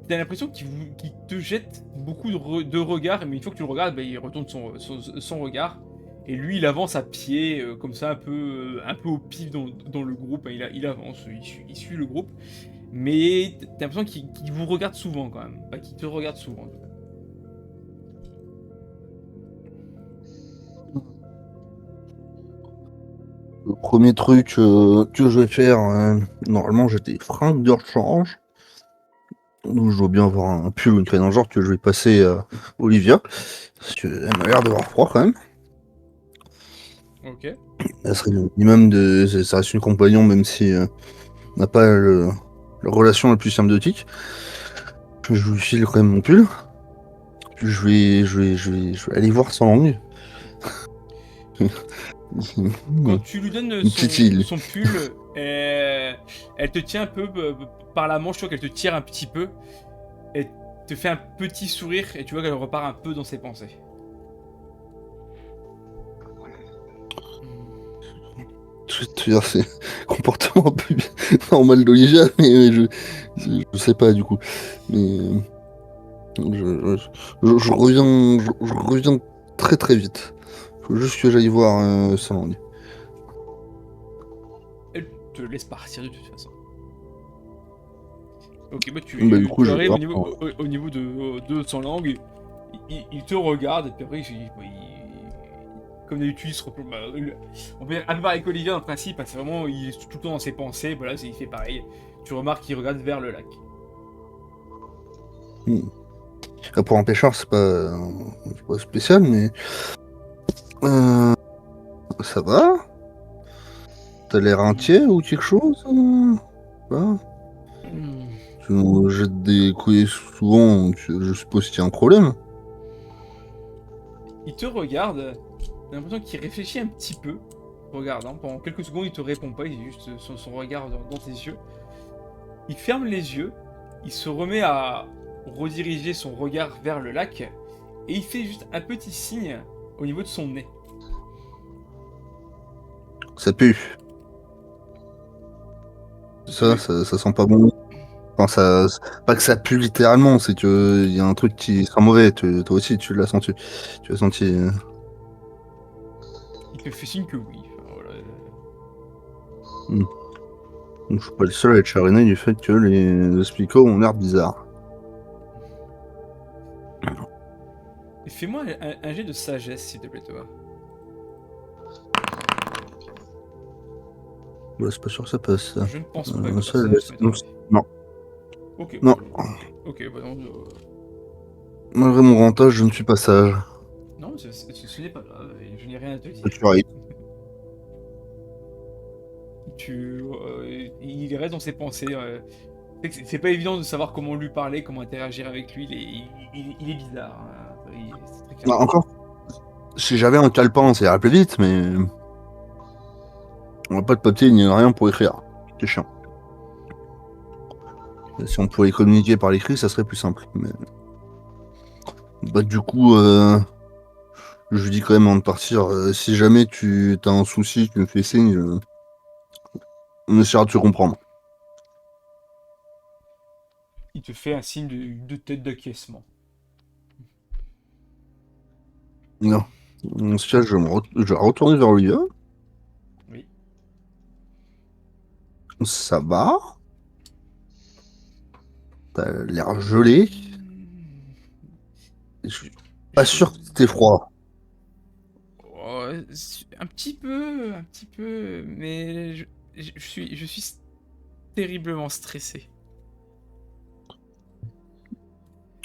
T'as l'impression qu'il te jette beaucoup de regards, mais une fois que tu le regardes, il retourne son regard. Et lui, il avance à pied, comme ça, un peu au pif dans le groupe. Il avance, il suit le groupe. Mais t'as l'impression qu'il vous regarde souvent quand même. Pas qu'il te regarde souvent en tout cas. Le premier truc que je vais faire, normalement j'ai des fringues de rechange. Donc je dois bien avoir un pull ou une crête dans le genre que je vais passer à Olivia. Parce qu'elle m'a l'air d'avoir froid quand même. Ok. Elle serait le minimum de. Ça reste une compagnon, même si on n'a pas la relation la plus symbiotique. Je lui file quand même mon pull. je vais aller voir sans langue. Quand tu lui donnes Une petite île. son pull, elle te tient un peu par la manche, tu vois qu'elle te tire un petit peu, et te fait un petit sourire, et tu vois qu'elle repart un peu dans ses pensées. Je vais te dire, c'est comportement un peu normal d'Olivia, mais je sais pas du coup. Mais je reviens, je reviens très très vite. Faut juste que j'aille voir sans langue. Elle te laisse partir de toute façon. Ok, bah Bah, du coup, tu je vais arrives voir. au niveau de son langue, il te regarde, et puis après, comme d'habitude, il se replonge. On peut dire un peu pareil qu'Olivia, en principe, c'est vraiment, il est tout le temps dans ses pensées, voilà, il fait pareil. Tu remarques qu'il regarde vers le lac. Pour un pêcheur, c'est pas spécial, mais ça va? T'as l'air inquiet ou quelque chose? Pas. Hmm. Tu nous jettes des couilles souvent, je suppose qu'il y a un problème. Il te regarde, t'as l'impression qu'il réfléchit un petit peu, regardant. Pendant quelques secondes, il te répond pas, il a juste son regard dans tes yeux. Il ferme les yeux, il se remet à rediriger son regard vers le lac, et il fait juste un petit signe au niveau de son nez. Ça pue. Oui. Ça sent pas bon. Enfin, pas que ça pue littéralement, c'est que il y a un truc qui sent mauvais. Toi aussi, tu l'as senti. Tu as senti. Il te fait signe que oui. Enfin, voilà. Hmm. Donc, je suis pas le seul à être chagriné du fait que les Spico ont l'air bizarres. Et fais-moi un jet de sagesse, s'il te plaît, toi. Ouais, c'est pas sûr que ça passe. Ça, Je ne pense pas que ça, ça non. m'étonnerait. Non. Ok, Non. ok, bah non. Malgré mon grand âge, je ne suis pas sage. Non, ce n'est pas grave, et je n'ai rien à te dire. Tu arrives. Il reste dans ses pensées. C'est pas évident de savoir comment lui parler, comment interagir avec lui. Il est bizarre. Hein. C'est très clair. Non, encore. Si j'avais un calepin, ça irait plus vite, mais on n'a pas de papier ni rien pour écrire. C'est chiant. Si on pouvait communiquer par l'écrit, ça serait plus simple. Mais... Bah, du coup, je lui dis quand même avant de partir, si jamais tu as un souci, tu me fais signe, on essaiera de se comprendre. Il te fait un signe de tête d'acquiescement. Non. Dans ce cas, je vais retourner vers Olivia. Oui. Ça va? T'as l'air gelé. Je suis pas sûr que c'était froid. Oh, un petit peu, mais je suis terriblement stressé.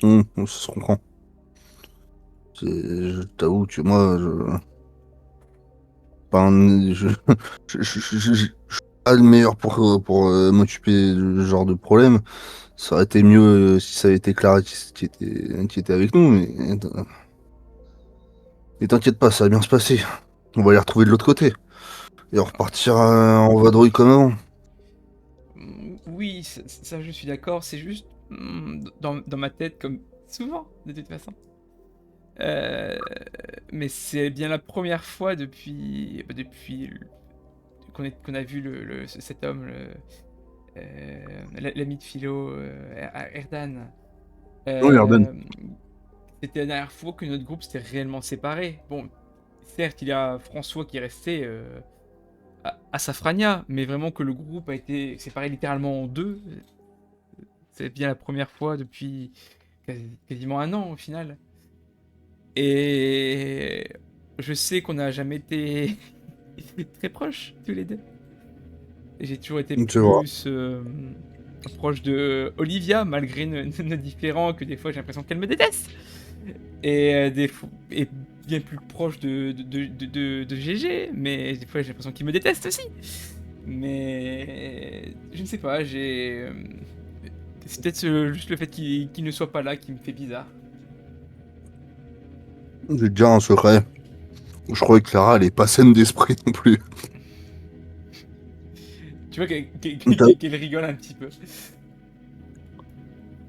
Ça se comprend. Je t'avoue que moi, ben, je suis pas le meilleur pour m'occuper de ce genre de problème. Ça aurait été mieux si ça avait été Clara qui était avec nous, mais t'inquiète pas, ça va bien se passer. On va les retrouver de l'autre côté. Et on repartira en vadrouille comme avant. Oui, ça, je suis d'accord, c'est juste dans ma tête, comme souvent, de toute façon. Euh, mais c'est bien la première fois depuis qu'on a vu cet homme, l'ami de Philo, Erdan. Oui, Arden. C'était la dernière fois que notre groupe s'était réellement séparé. Bon, certes, il y a François qui est resté à Safrania, mais vraiment que le groupe a été séparé littéralement en deux. C'est bien la première fois depuis quasiment un an au final. Et je sais qu'on n'a jamais été très proches tous les deux. Et j'ai toujours été Tu vois. plus proche de Olivia, malgré nos différends, que des fois j'ai l'impression qu'elle me déteste. Et bien plus proche de GG, mais des fois j'ai l'impression qu'il me déteste aussi. Mais je ne sais pas, c'est peut-être juste le fait qu'il ne soit pas là qui me fait bizarre. J'ai déjà un secret. Je crois que Clara, elle est pas saine d'esprit non plus. Tu vois T'as- qu'elle rigole un petit peu.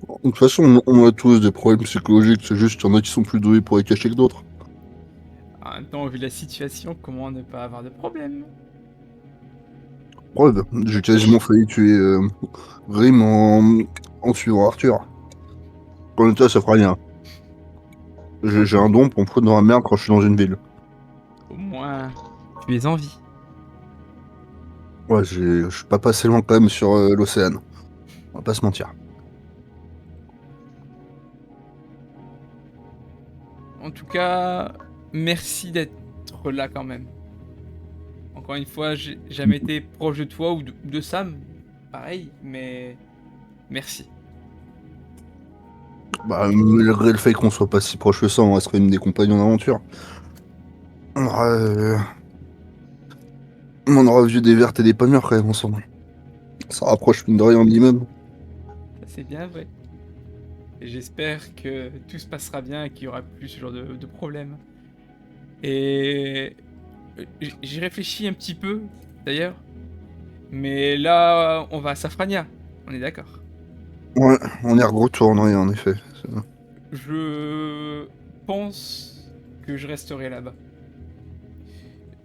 De toute façon, on a tous des problèmes psychologiques, c'est juste qu'il y en a qui sont plus doués pour les cacher que d'autres. En même temps, vu la situation, comment ne pas avoir de problème? Preuve, j'ai quasiment failli tuer Grim en suivant Arthur. Quand on était à Safrania. J'ai un don pour me foutre dans la merde quand je suis dans une ville. Au moins, tu es en vie. Ouais, je suis pas passé loin quand même sur l'océan. On va pas se mentir. En tout cas, merci d'être là quand même. Encore une fois, j'ai jamais été proche de toi ou de Sam, pareil, mais merci. Bah, malgré le fait qu'on soit pas si proche que ça, on resterait une des compagnons d'aventure. On aura vu des vertes et des pas mûres quand même ensemble. Ça rapproche mine de rien minimum. Ça, c'est bien vrai. Et j'espère que tout se passera bien et qu'il y aura plus ce genre de problème. Et j'y réfléchis un petit peu, d'ailleurs. Mais là, on va à Safrania. On est d'accord. Ouais, on y retournerait en effet. Je pense que je resterai là-bas.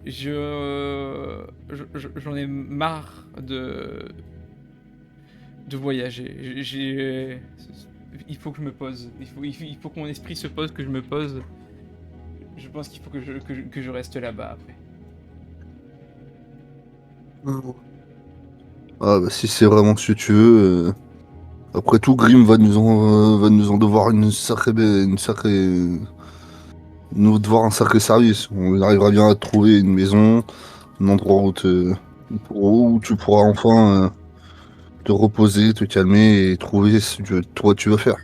J'en ai marre de voyager. Il faut que je me pose. Il faut que mon esprit se pose, que je me pose. Je pense qu'il faut que je reste là-bas après. Ah bah si c'est vraiment ce que tu veux. Après tout, Grim va nous en devoir nous devoir un sacré service. On arrivera bien à te trouver une maison, un endroit où tu pourras enfin te reposer, te calmer et trouver ce que toi tu veux faire.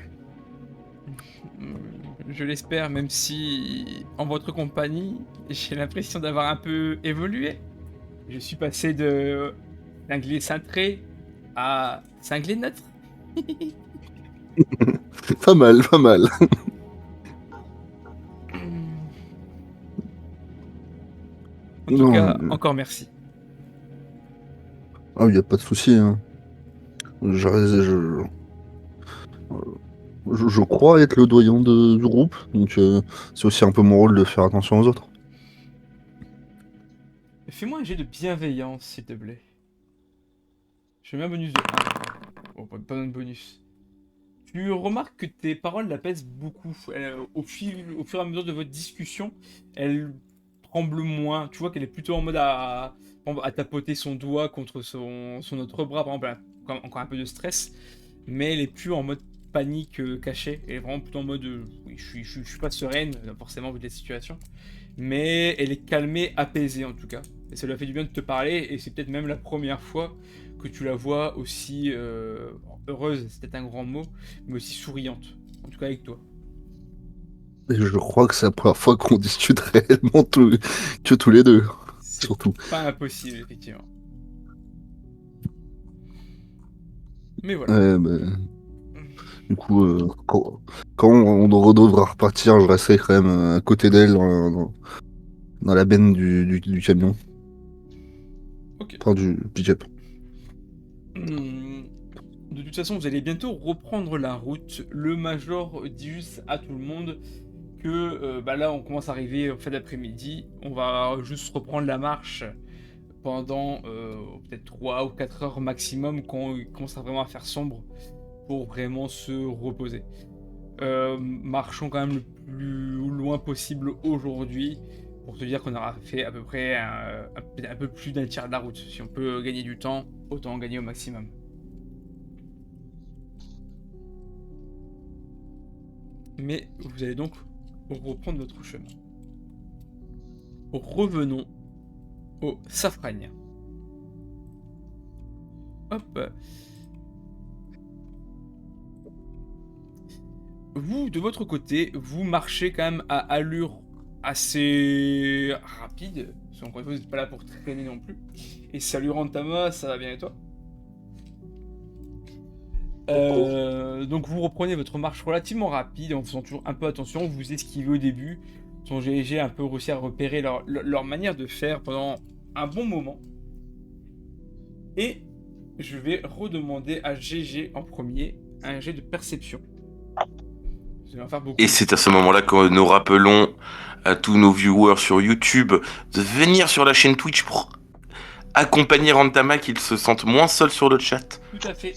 Je l'espère, même si en votre compagnie, j'ai l'impression d'avoir un peu évolué. Je suis passé de cinglé cintré à cinglé neutre. Pas mal, pas mal. En tout Non, cas, encore merci. ah, y a pas de souci. Hein. Je crois être le doyen du groupe, donc c'est aussi un peu mon rôle de faire attention aux autres. Fais-moi un jet de bienveillance, s'il te plaît. Je mets un bonus de 1. Bon, pas de bonus. Tu remarques que tes paroles la pèsent beaucoup. Au fur et à mesure de votre discussion, elle tremble moins. Tu vois qu'elle est plutôt en mode à tapoter son doigt contre son autre bras. Par exemple, elle a encore un peu de stress. Mais elle est plus en mode panique cachée. Elle est vraiment plutôt en mode oui, je suis pas sereine, forcément, vu la situation. Mais elle est calmée, apaisée en tout cas. Et ça lui a fait du bien de te parler. Et c'est peut-être même la première fois que tu la vois aussi heureuse, c'est peut-être un grand mot, mais aussi souriante. En tout cas avec toi. Et je crois que c'est la première fois qu'on discute réellement que tous les deux, C'est surtout. pas impossible, effectivement. Mais voilà. Bah, du coup, quand on devra repartir, je resterai quand même à côté d'elle dans la benne du camion. Ok. Enfin, du pick-up. De toute façon, vous allez bientôt reprendre la route. Le Major dit juste à tout le monde que bah là, on commence à arriver en fin d'après-midi. On va juste reprendre la marche pendant peut-être 3 ou 4 heures maximum quand il commencera vraiment à faire sombre pour vraiment se reposer. Marchons quand même le plus loin possible aujourd'hui pour te dire qu'on aura fait à peu près un peu plus d'un tiers de la route. Si on peut gagner du temps, autant en gagner au maximum. Mais vous allez donc reprendre votre chemin. Revenons au Safrania. Hop. Vous, de votre côté, vous marchez quand même à allure assez rapide. Parce qu'encore une fois, vous n'êtes pas là pour traîner non plus. Et salut Rantama, ça va bien et toi? Donc vous reprenez votre marche relativement rapide en faisant toujours un peu attention, vous esquivez au début ton GG a un peu réussi à repérer leur manière de faire pendant un bon moment. Et je vais redemander à GG en premier un jet de perception. Vous allez en faire beaucoup. Et c'est à ce moment-là que nous rappelons à tous nos viewers sur YouTube de venir sur la chaîne Twitch pour accompagner Rantama, qu'ils se sentent moins seuls sur le chat. Tout à fait.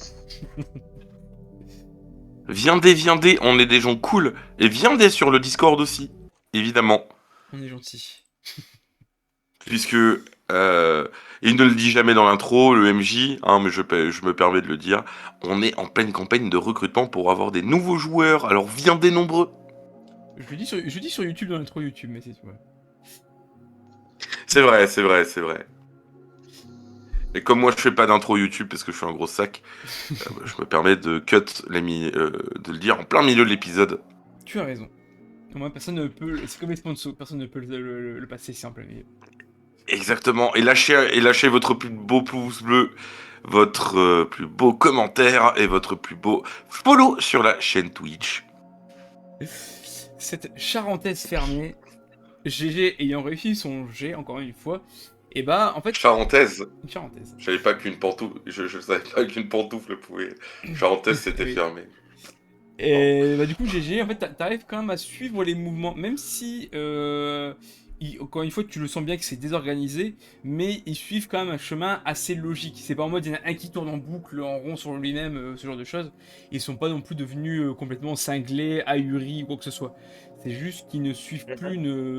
Viendez, on est des gens cool. Et viendez sur le Discord aussi, évidemment. On est gentil. Puisque, il ne le dit jamais dans l'intro, le MJ, hein, mais je me permets de le dire, on est en pleine campagne de recrutement pour avoir des nouveaux joueurs, alors viendez nombreux. Je le dis sur YouTube dans l'intro YouTube, mais c'est tout. Ouais. C'est vrai. Et comme moi je fais pas d'intro YouTube parce que je suis un gros sac, je me permets de de le dire en plein milieu de l'épisode. Tu as raison. Au moins, personne ne peut. C'est comme les sponsors, personne ne peut le passer si en plein milieu. Exactement. Et lâchez votre plus beau pouce bleu, votre plus beau commentaire et votre plus beau follow sur la chaîne Twitch. Cette charentaise fermée, GG ayant réussi son jet encore une fois, et bah en fait. Charentaise. Une charentaise. Je savais pas qu'une pantoufle. Je savais pas qu'une pantoufle pouvait. Charentaise, c'était Oui. fermé. Et bah du coup GG, en fait t'arrives quand même à suivre les mouvements, même si encore une fois tu le sens bien que c'est désorganisé, mais ils suivent quand même un chemin assez logique. C'est pas en mode il y en a un qui tourne en boucle, en rond sur lui-même, ce genre de choses. Ils sont pas non plus devenus complètement cinglés, ahuris ou quoi que ce soit. C'est juste qu'ils ne suivent plus,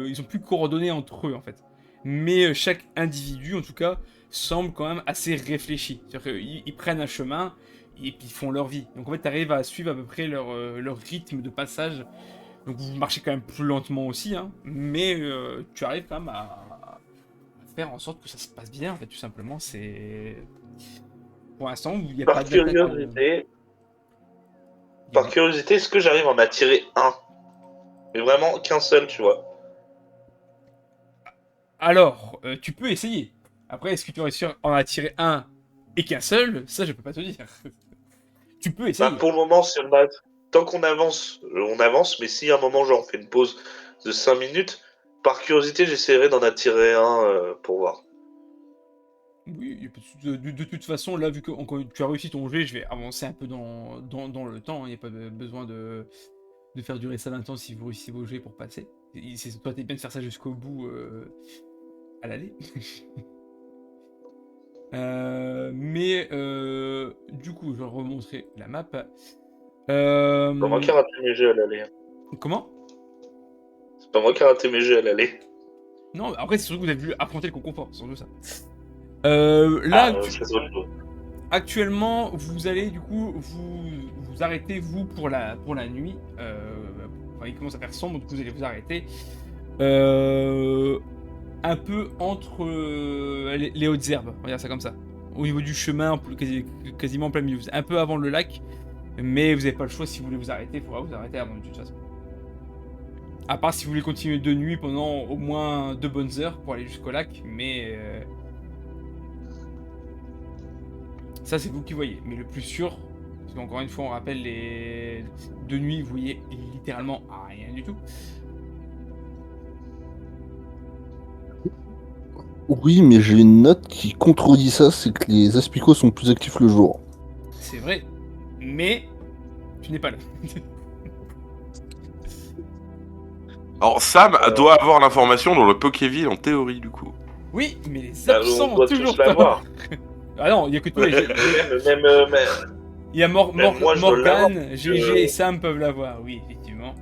ils sont plus coordonnés entre eux en fait. Mais chaque individu en tout cas semble quand même assez réfléchi. C'est-à-dire qu'ils prennent un chemin et puis ils font leur vie. Donc en fait, tu arrives à suivre à peu près leur rythme de passage. Donc vous marchez quand même plus lentement aussi, hein, mais tu arrives quand même à faire en sorte que ça se passe bien, en fait, tout simplement. C'est... Pour l'instant, il n'y a pas Par de... curiosité, par curiosité, est-ce que j'arrive à en attirer un? Mais vraiment qu'un seul, tu vois. Alors, tu peux essayer. Après, est-ce que tu aurais réussi à en attirer un et qu'un seul? Ça, je peux pas te dire. Tu peux essayer. Bah, pour le moment, si tant qu'on avance, on avance, mais si à un moment, genre, on fait une pause de 5 minutes, par curiosité, j'essaierai d'en attirer un pour voir. Oui, y a pas de toute façon, là, vu que tu as réussi ton jet, je vais avancer un peu dans le temps. Il n'y a pas besoin de faire durer ça longtemps si vous réussissez vos jets pour passer. Toi, t'es bien de faire ça jusqu'au bout à l'aller. Mais du coup, je vais remontrer la map. C'est pas moi qui ai raté mes jeux à l'aller. Comment? C'est pas moi qui ai raté mes jeux à l'aller. Non, après, c'est surtout que vous avez voulu affronter le concours, c'est surtout ça. Actuellement, vous allez du coup vous arrêter vous pour la nuit. Enfin, il commence à faire sombre, donc vous allez vous arrêter un peu entre les hautes herbes, on va dire ça comme ça. Au niveau du chemin, quasiment en plein milieu, un peu avant le lac, mais vous n'avez pas le choix si vous voulez vous arrêter, il faudra vous arrêter avant de toute façon. À part si vous voulez continuer de nuit pendant au moins 2 bonnes heures pour aller jusqu'au lac, mais ça c'est vous qui voyez. Mais le plus sûr, parce qu'encore une fois on rappelle, les de nuit vous voyez littéralement rien du tout. Oui, mais j'ai une note qui contredit ça, c'est que les aspicots sont plus actifs le jour. C'est vrai, mais tu n'es pas là. Alors Sam doit avoir l'information dans le Pokéville en théorie du coup. Oui, mais les absents on doit toujours tous l'avoir. Ah non, il n'y a que toi. Il y a moi, Morgane, GG et Sam peuvent l'avoir, oui, effectivement.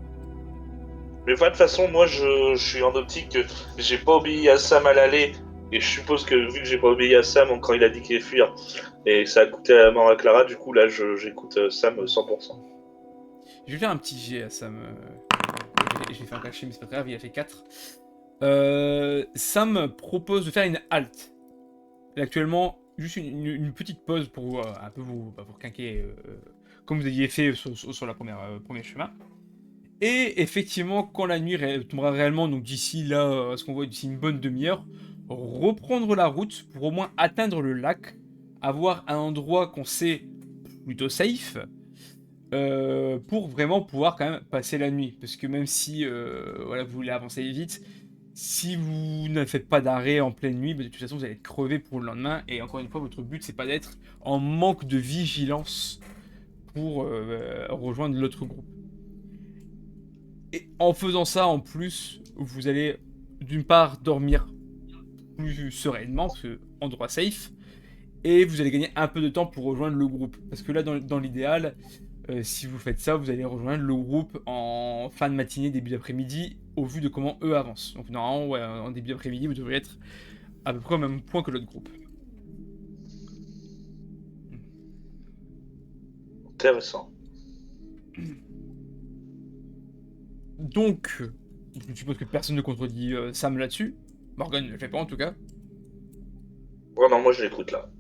Mais de toute façon, moi je suis en optique que j'ai pas obéi à Sam à l'aller. Et je suppose que vu que j'ai pas obéi à Sam quand il a dit qu'il est fuir, et que ça a coûté la mort à Clara, du coup là j'écoute Sam 100%. Je vais faire un petit G à Sam. Je vais faire cacher, mais c'est pas très grave, il a fait 4. Sam propose de faire une halte. Actuellement, juste une petite pause pour un peu vous quinquer comme vous aviez fait sur la premier chemin. Et effectivement, quand la nuit tombera réellement, donc d'ici là, ce qu'on voit d'ici une bonne demi-heure, reprendre la route pour au moins atteindre le lac, avoir un endroit qu'on sait plutôt safe, pour vraiment pouvoir quand même passer la nuit. Parce que même si voilà, vous voulez avancer vite, si vous ne faites pas d'arrêt en pleine nuit, bah, de toute façon vous allez être crevé pour le lendemain. Et encore une fois, votre but c'est pas d'être en manque de vigilance pour rejoindre l'autre groupe. Et en faisant ça, en plus, vous allez d'une part dormir plus sereinement, parce que endroit safe, et vous allez gagner un peu de temps pour rejoindre le groupe. Parce que là, dans l'idéal, si vous faites ça, vous allez rejoindre le groupe en fin de matinée, début d'après-midi, au vu de comment eux avancent. Donc normalement, ouais, en début d'après-midi, vous devriez être à peu près au même point que l'autre groupe. Intéressant. Donc, je suppose que personne ne contredit Sam là-dessus. Morgan ne le fait pas en tout cas. Ouais, non, moi je l'écoute là.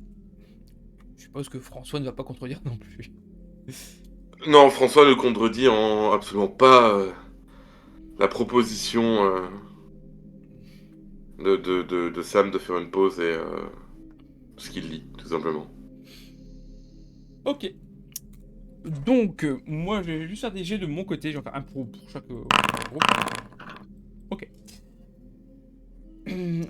Je suppose que François ne va pas contredire non plus. Non, François ne contredit absolument pas la proposition de Sam de faire une pause et ce qu'il lit, tout simplement. Ok. Donc, moi, je vais juste faire des jets de mon côté. Je vais en faire un pour chaque groupe. Ok.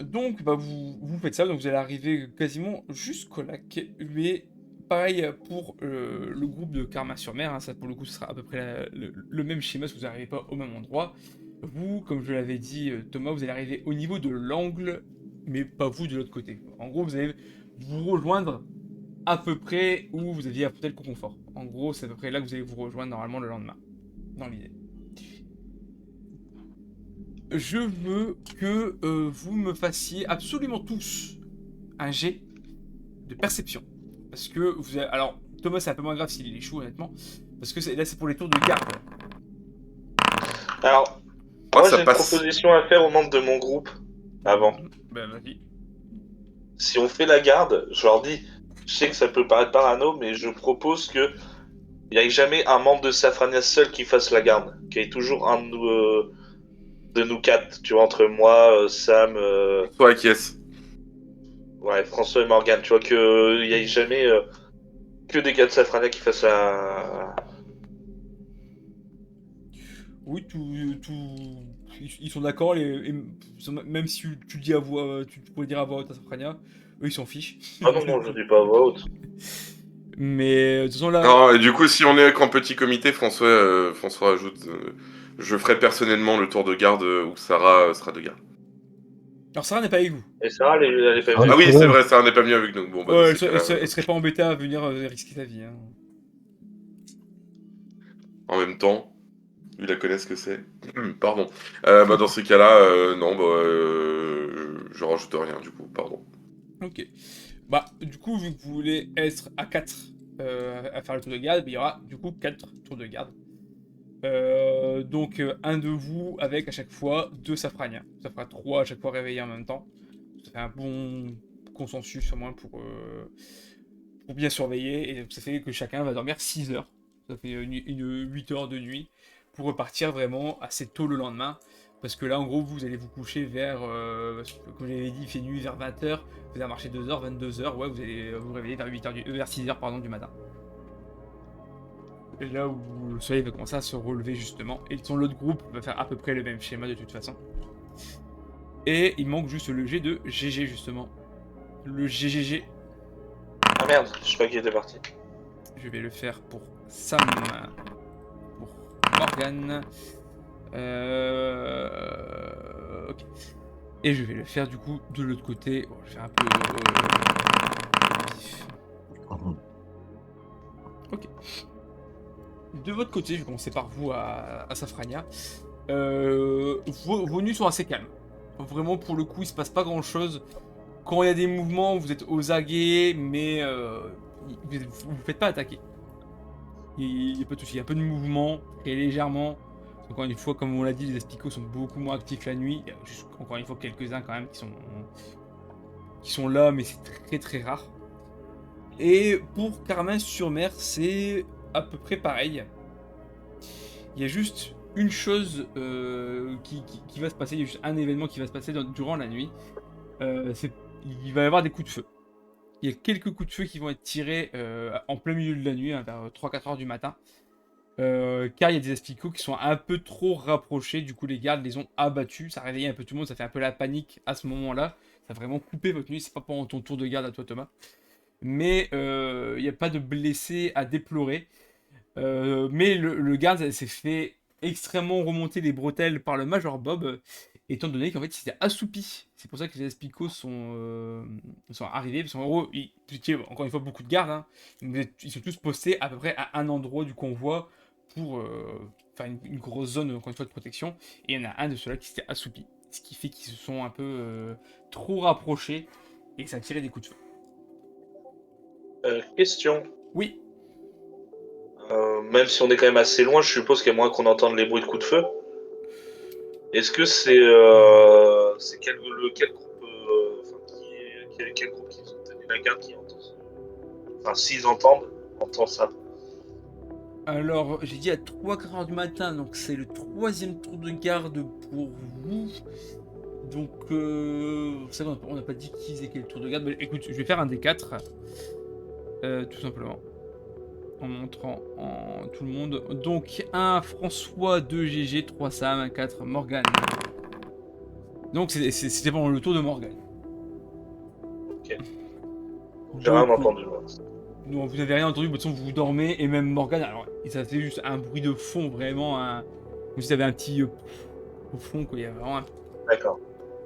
Donc, bah, vous faites ça. Donc, vous allez arriver quasiment jusqu'au lac. Mais pareil pour le groupe de Carmin-sur-Mer. Hein, ça, pour le coup, ce sera à peu près le même schéma si vous n'arrivez pas au même endroit. Vous, comme je l'avais dit, Thomas, vous allez arriver au niveau de l'angle, mais pas vous de l'autre côté. En gros, vous allez vous rejoindre à peu près où vous aviez apporté le confort. En gros, c'est à peu près là que vous allez vous rejoindre normalement le lendemain, dans l'idée. Je veux que vous me fassiez absolument tous un jet de perception. Parce que vous avez... Alors, Thomas, c'est un peu moins grave s'il échoue, honnêtement. Parce que là, c'est pour les tours de garde. Alors, Oh, moi ça j'ai une passe. proposition à faire aux membres de mon groupe avant. Ben, vas-y. Si on fait la garde, je leur dis, je sais que ça peut paraître parano, mais je propose que il n'y ait jamais un membre de Safrania seul qui fasse la garde. Qu'il y ait toujours un de nous quatre, tu vois, entre moi, Sam, Toi, acquiesce. ouais, François et Morgane, tu vois, qu'il n'y ait jamais que des gars de Safrania qui fassent la... Oui, ils sont d'accord, même si tu le dis à voix, tu pourrais le dire à voix haute à Safrania, eux ils s'en fichent. Ah non, non, je dis pas à voix haute. Mais de toute façon là, Non, et du coup, si on est qu'en petit comité, François ajoute je ferai personnellement le tour de garde où Sarah sera de garde. alors Sarah n'est pas avec vous. Et Sarah, elle est pas Ah, Ah venue. oui, c'est c'est vrai. vrai, Sarah n'est pas venue avec nous. Bon, bah, dans Ouais, ces cas-là, elle serait pas embêtée à venir risquer sa vie. Hein. en même temps, ils la connaissent ce que c'est. Pardon. Bah, dans ces cas-là, non, bah, je rajoute rien, du coup, pardon. Ok. Bah, du coup, vu que vous voulez être à 4 à faire le tour de garde, il y aura du coup 4 tours de garde. Donc, un de vous avec à chaque fois 2 Safrania. Ça fera 3 à chaque fois réveillés en même temps. Ça fait un bon consensus au moins pour bien surveiller. Et ça fait que chacun va dormir 6 heures. Ça fait une 8 heures de nuit pour repartir vraiment assez tôt le lendemain. Parce que là, en gros, vous allez vous coucher vers, comme j'avais dit, il fait nuit vers 20 h. Vous allez marcher 2 heures, 22 heures. Ouais, vous allez vous réveiller vers, 8 heures vers 6 heures pardon, du matin. Et là où le soleil va commencer à se relever justement. Et l'autre groupe va faire à peu près le même schéma de toute façon. Et il manque juste le G de GG justement. Le GGG. Ah merde, je crois qu'il était parti. Je vais le faire pour Sam. Pour Morgan. Ok. Et je vais le faire du coup de l'autre côté. Bon, je vais faire un peu. Ok. De votre côté, je vais commencer par vous à Safrania. Vos nuits sont assez calmes. Vraiment, pour le coup, il se passe pas grand chose. Quand il y a des mouvements, vous êtes aux aguets, mais vous ne faites pas attaquer. Il n'y a pas de souci. Il y a un peu de mouvement, très légèrement. Encore une fois, comme on l'a dit, les asticots sont beaucoup moins actifs la nuit. Il y a juste, encore une fois, quelques-uns quand même qui sont là, mais c'est très très rare. Et pour Carmin-sur-Mer, c'est à peu près pareil. Il y a juste une chose qui va se passer, il y a juste un événement qui va se passer durant la nuit. Il va y avoir des coups de feu. Il y a quelques coups de feu qui vont être tirés en plein milieu de la nuit, hein, vers 3-4 heures du matin. car il y a des asticots qui sont un peu trop rapprochés. Du coup, les gardes les ont abattus. Ça a réveillé un peu tout le monde, ça fait un peu la panique à ce moment-là. Ça a vraiment coupé votre nuit. C'est pas pendant ton tour de garde à toi, Thomas. Mais il n'y a pas de blessés à déplorer. Mais le garde s'est fait extrêmement remonter les bretelles par le Major Bob, étant donné qu'en fait il s'était assoupi. C'est pour ça que les aspicots sont arrivés. Parce qu'en gros, encore une fois, beaucoup de gardes, hein, mais ils sont tous postés à peu près à un endroit du convoi pour faire une grosse zone, encore une fois, de protection. Et il y en a un de ceux-là qui s'était assoupi. Ce qui fait qu'ils se sont un peu trop rapprochés et que ça a tiré des coups de feu. Question. Oui. Même si on est quand même assez loin, je suppose qu'il y a moins qu'on entende les bruits de coups de feu. Est-ce que c'est quel groupe, quel groupe qui ont tenu la garde qui entend ça? Enfin, s'ils entend ça. Alors, j'ai dit à 3h du matin, donc c'est le 3e tour de garde pour vous. Donc, vous savez, on n'a pas dit qui faisait quel tour de garde. Mais écoute, je vais faire un des 4. Tout simplement. En montrant en tout le monde. Donc, 1 François, 2 GG, 3 Sam, 4 Morgane. Donc, c'était pendant le tour de Morgane. Ok. J'ai rien entendu. Non, vous n'avez rien entendu, de toute façon vous dormez, et même Morgane, alors ça fait juste un bruit de fond, vraiment, comme si vous avez un petit au fond, quoi, il y a vraiment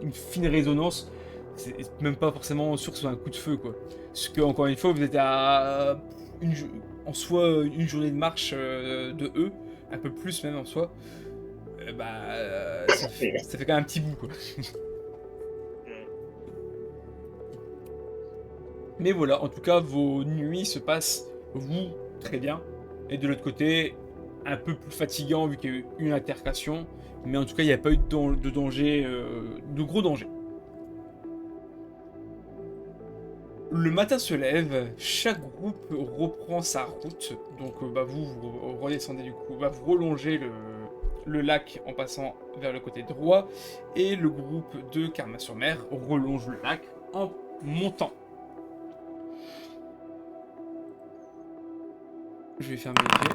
une fine résonance, c'est même pas forcément sûr que ce soit un coup de feu, quoi. Parce que, encore une fois, vous êtes à en soi une journée de marche de eux, un peu plus même en soi, ça fait quand même un petit bout, quoi. Mais voilà, en tout cas, vos nuits se passent, vous, très bien. Et de l'autre côté, un peu plus fatigant vu qu'il y a eu une altercation. Mais en tout cas, il n'y a pas eu de danger, de gros danger. Le matin se lève, chaque groupe reprend sa route. Donc vous redescendez du coup, vous relongez le lac en passant vers le côté droit. Et le groupe de Carma-sur-Mer relonge le lac en montant. Je vais faire mes jets.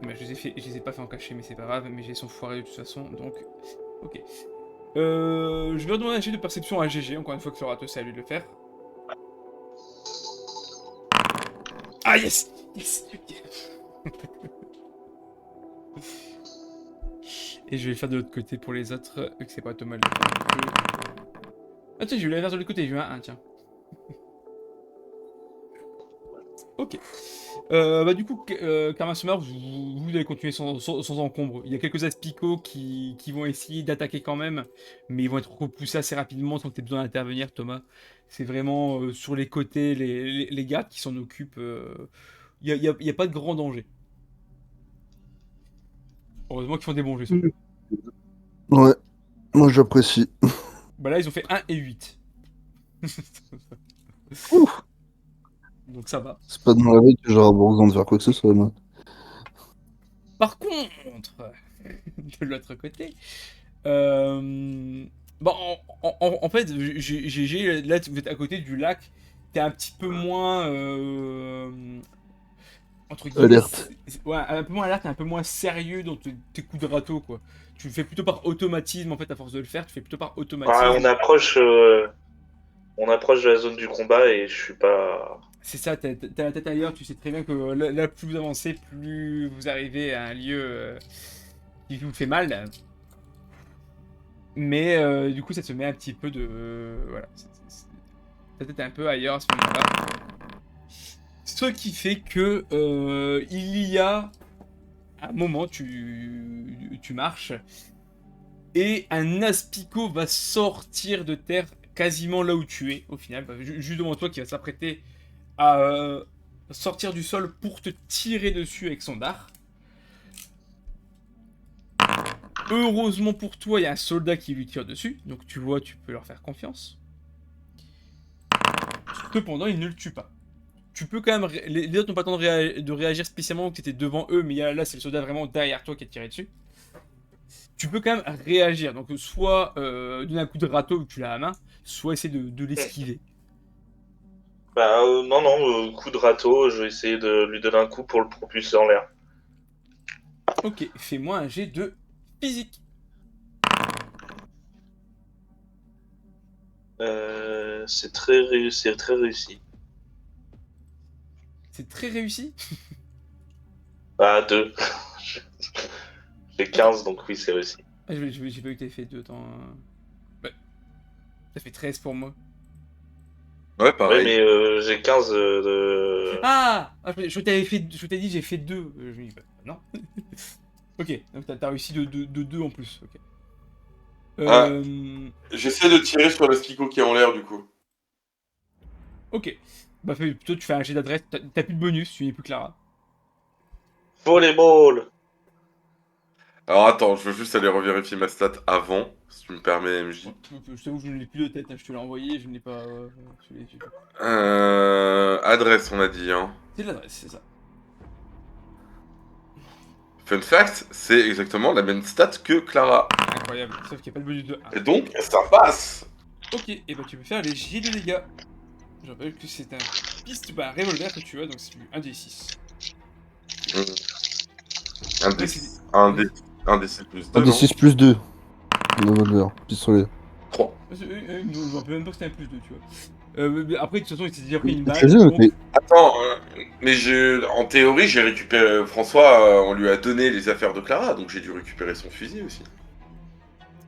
Bah, je les ai pas fait en caché, mais c'est pas grave. Mes jets sont foirés de toute façon, donc... Ok. Je vais redemander un jet de perception à GG, encore une fois que ce rato, c'est à lui de le faire. Ah yes. Yes. Et je vais le faire de l'autre côté pour les autres, vu que c'est pas Thomas le faire. Ah tiens, je vais le faire de l'autre côté, j'ai eu un 1, tiens. Ok. Du coup, Karma Summer, vous allez continuer sans encombre. Il y a quelques aspicots qui vont essayer d'attaquer quand même, mais ils vont être repoussés assez rapidement sans que tu aies besoin d'intervenir, Thomas. C'est vraiment sur les côtés, les gardes qui s'en occupent. Il n'y a pas de grand danger. Heureusement qu'ils font des bons jets. Ouais, moi j'apprécie. Bah là, ils ont fait 1 et 8. Ouf. Donc ça va. C'est pas dans la vie que j'aurai besoin de faire quoi que ce soit, moi. Par contre, de l'autre côté, bon, en fait, là, vous êtes à côté du lac, t'es un petit peu moins, entre guillemets, Alerte. ouais, un peu moins alerte, un peu moins sérieux dans tes coups de râteau, quoi. Tu le fais plutôt par automatisme, en fait, à force de le faire, tu fais plutôt par automatisme. Ouais, on approche de la zone du combat et je suis pas... C'est ça, t'as la tête ailleurs, tu sais très bien que là, plus vous avancez, plus vous arrivez à un lieu qui vous fait mal. Mais du coup, ça te met un petit peu de... voilà. Ta tête est un peu ailleurs à ce moment-là. Ce qui fait que il y a un moment, tu marches, et un aspicot va sortir de terre quasiment là où tu es, au final. Juste devant toi, qui va s'apprêter à sortir du sol pour te tirer dessus avec son dard. Heureusement pour toi, il y a un soldat qui lui tire dessus, donc tu vois, tu peux leur faire confiance. Cependant, il ne le tue pas. Tu peux quand même... Les autres n'ont pas le temps de réagir spécialement, que tu étais devant eux, mais là, c'est le soldat vraiment derrière toi qui a tiré dessus. Tu peux quand même réagir, donc soit donner un coup de râteau vu que tu l'as à la main, soit essayer de l'esquiver. Non, coup de râteau, je vais essayer de lui donner un coup pour le propulser en l'air. Ok, fais-moi un jet de physique. C'est très réussi, c'est très réussi. C'est très réussi. Ah, 2. J'ai Attends, 15, donc oui, c'est réussi. j'ai pas eu que t'aies fait 2 temps. Ouais, ça fait 13 pour moi. Ouais, Ouais, pareil. mais j'ai 15 de... Je t'ai dit j'ai fait 2. Je me dis, bah, non. Ok, donc t'as réussi de 2 en plus. Ok. Ah, Euh, j'essaie de tirer sur le spicot qui est en l'air, du coup. ok. Bah, plutôt tu fais un jet d'adresse. T'as plus de bonus, tu n'es plus Clara. Volleyball. Alors attends, je veux juste aller revérifier ma stat avant, si tu me permets, MJ. Ouais, je t'avoue que je ne l'ai plus de tête, hein, je te l'ai envoyé, je ne l'ai pas sous les yeux. Adresse, on a dit, hein. C'est de l'adresse, c'est ça. Fun fact, c'est exactement la même stat que Clara. Incroyable, sauf qu'il n'y a pas de bonus de 1. Et donc, ça passe. Ok, et bah tu peux faire les jets de dégâts. Je rappelle que c'est un revolver que tu as, donc c'est du 1d6. Un Ouais, D, c'est... un D, Vas-y. un D6 plus Un 2, des non? 6 plus 2. Revolver, pistolet. 3. Non, je me rappelle même pas que c'était un plus 2, tu vois. Mais après, de toute façon, il s'est déjà pris une Je balle, sais, donc... mais Attends, mais en théorie, j'ai récupéré François, on lui a donné les affaires de Clara, donc j'ai dû récupérer son fusil aussi.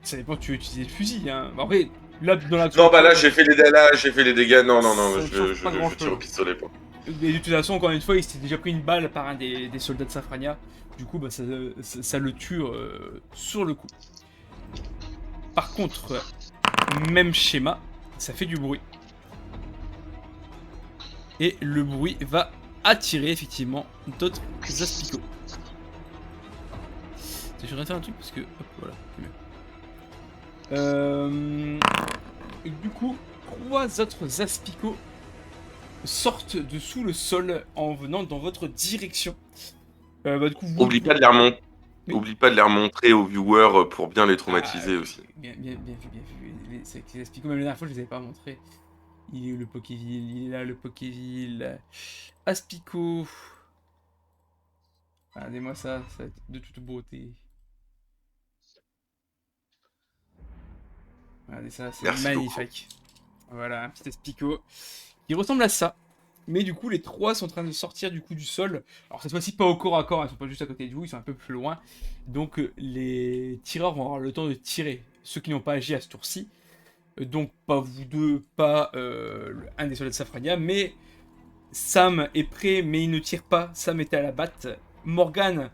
Ça dépend que tu veux utiliser le fusil, hein. Bah, après, là, dans l'action Non, bah là, actuelle, j'ai fait les dégâts, là, j'ai fait les dégâts. Non, non, non, ça ne change pas je tire au grand-chose. pistolet, pas. Mais de toute façon, encore une fois, il s'était déjà pris une balle par un des soldats de Safrania. Du coup, bah, ça le tue sur le coup. Par contre, même schéma, ça fait du bruit. Et le bruit va attirer effectivement d'autres aspicots. Je vais faire un truc parce que... Hop, voilà, c'est mieux. Et du coup, 3 autres aspicots sortent de sous le sol en venant dans votre direction. Bah, du coup, Oublie pas de les remontrer. Oui. Oublie pas de les remontrer aux viewers pour bien les Ah traumatiser oui, aussi. bien vu, bien vu. C'est que les aspicots, même la dernière fois, je les avais pas montrés. Il est où le Pokéville? Il est là, le Pokéville. Aspico. Regardez-moi ça, ça va être de toute beauté. Regardez ça, c'est Merci beaucoup. magnifique. Voilà, un petit Aspico qui ressemble à ça. Mais du coup, les 3 sont en train de sortir du coup du sol. Alors cette fois-ci, pas au corps à corps, ils sont pas juste à côté de vous, ils sont un peu plus loin. Donc les tireurs vont avoir le temps de tirer. Ceux qui n'ont pas agi à ce tour-ci. Donc pas vous deux, pas un des soldats de Safrania, mais Sam est prêt, mais il ne tire pas. Sam était à la batte. Morgane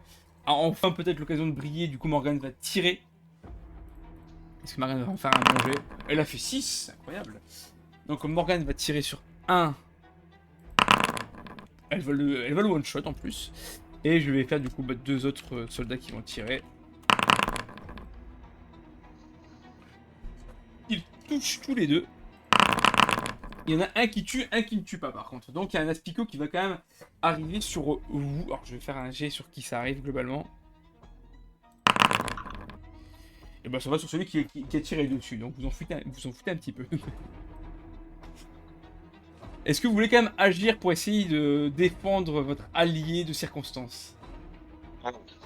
a enfin peut-être l'occasion de briller, du coup Morgane va tirer. Est-ce que Morgane va en faire un bon jet? Elle a fait 6, incroyable. Donc Morgane va tirer sur 1. Elle va le one-shot en plus. Et je vais faire du coup 2 autres soldats qui vont tirer. Ils touchent tous les deux. Il y en a un qui tue, un qui ne tue pas par contre. Donc il y a un Aspico qui va quand même arriver sur vous. Alors je vais faire un jet sur qui ça arrive globalement. Et ben ça va sur celui qui a tiré dessus. Donc vous en foutez un petit peu. Est-ce que vous voulez quand même agir pour essayer de défendre votre allié de circonstance?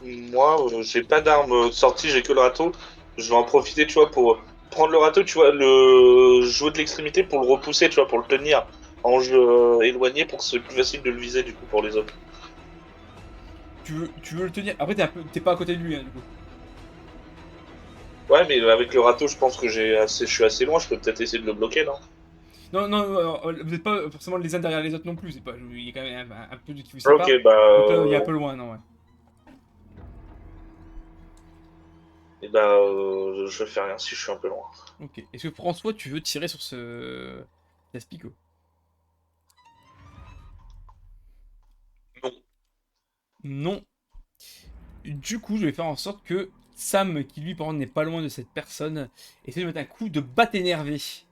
Moi, j'ai pas d'arme sortie, j'ai que le râteau. Je vais en profiter, tu vois, pour prendre le râteau, tu vois, le jouer de l'extrémité pour le repousser, tu vois, pour le tenir en jeu éloigné pour que ce soit plus facile de le viser, du coup, pour les autres. Tu veux le tenir? Après t'es pas à côté de lui, hein, du coup. Ouais, mais avec le râteau, je pense que je suis assez loin, je peux peut-être essayer de le bloquer, non? Non, non, vous n'êtes pas forcément les uns derrière les autres non plus. Il y a quand même un peu de qui vous Ok, sépare. bah, Donc là, il est un peu loin, non, ouais. je fais rien si je suis un peu loin. Ok. Est-ce que François, tu veux tirer sur ce Aspico? Non. Non. Du coup, je vais faire en sorte que Sam, qui lui, par contre, n'est pas loin de cette personne, essaie de mettre un coup de batte énervé. Ça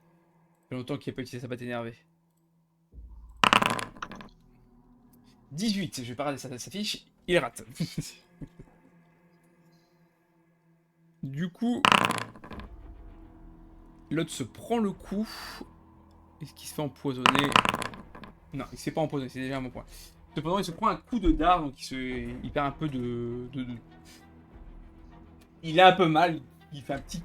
fait longtemps qu'il n'a pas utilisé sa batte énervée. 18, je vais pas rater sa fiche, il rate. Du coup, l'autre se prend le coup. Est-ce qu'il se fait empoisonner? Non, il s'est pas empoisonné, c'est déjà un bon point. Cependant, il se prend un coup de dard, donc il perd un peu il a un peu mal. Il fait un petit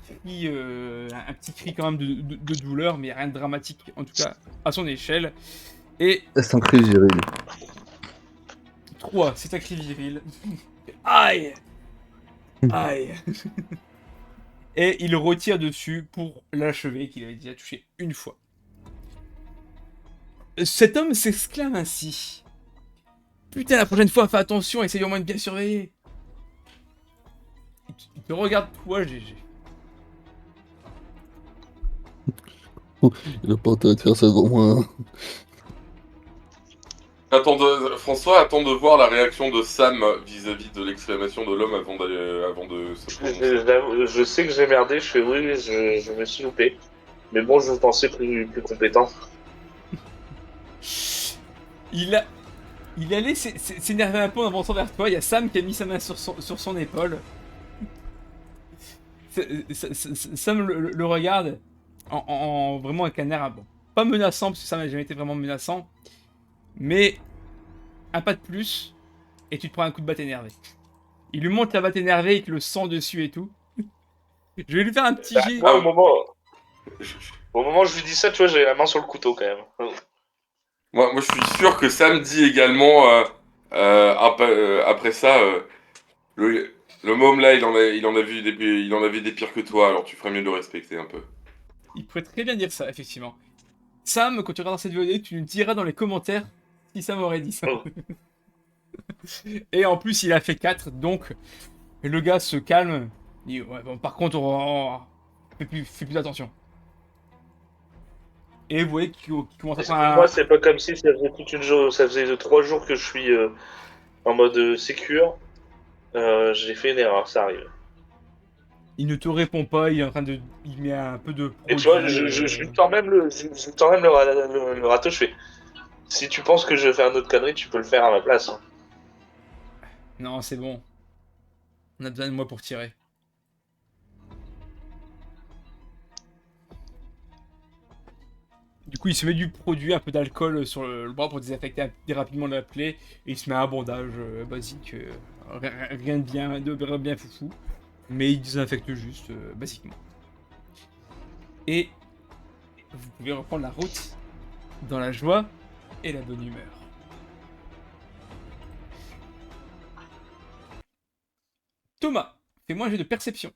cri quand même de douleur, mais rien de dramatique, en tout cas à son échelle. Et C'est un cri viril. 3, c'est un cri viril. Aïe! Aïe! Et il retire dessus pour l'achever, qu'il avait déjà touché une fois. Cet homme s'exclame ainsi. Putain, la prochaine fois, fais attention, essaye au moins de bien surveiller. Il te regarde, toi, GG. Il a pas intérêt de faire ça devant moi. François attend de voir la réaction de Sam vis-à-vis de l'exclamation de l'homme avant de se prononcer. Je sais que j'ai merdé, je fais oui, je me suis loupé. Mais bon, je vous pensais plus compétent. Il allait s'énerver un peu en avançant vers toi. Il y a Sam qui a mis sa main sur son épaule. Sam le regarde en vraiment avec un air bon, pas menaçant parce que Sam n'a jamais été vraiment menaçant, mais un pas de plus et tu te prends un coup de batte énervé. Il lui montre la batte énervée avec le sang dessus et tout. Je vais lui faire un petit jet. Moi, au moment où je lui dis ça, tu vois, j'ai la main sur le couteau quand même. Moi, je suis sûr que Sam dit également après ça, le môme là, il en a vu des pires que toi, alors tu ferais mieux de le respecter un peu. Il pourrait très bien dire ça, effectivement. Sam, quand tu regarderas cette vidéo, tu nous diras dans les commentaires si Sam aurait dit ça. Oh. Et en plus, il a fait 4, donc le gars se calme. Il dit, ouais, bon, par contre, fais plus attention. Et vous voyez qu'il commence à faire Moi, c'est pas comme si ça faisait ça faisait 3 jours que je suis en mode sécure. J'ai fait une erreur, ça arrive. Il ne te répond pas, il est en train de. Il met un peu de. Et tu vois, je lui tends même le râteau, je fais. Si tu penses que je vais faire une autre connerie, tu peux le faire à ma place. Hein. Non, c'est bon. On a besoin de moi pour tirer. Du coup, il se met du produit, un peu d'alcool sur le bras pour désinfecter rapidement la plaie. Et il se met un bandage basique. Rien de bien foufou. Mais il désinfecte juste, basiquement. Et vous pouvez reprendre la route dans la joie et la bonne humeur. Thomas, fais-moi un jeu de perception.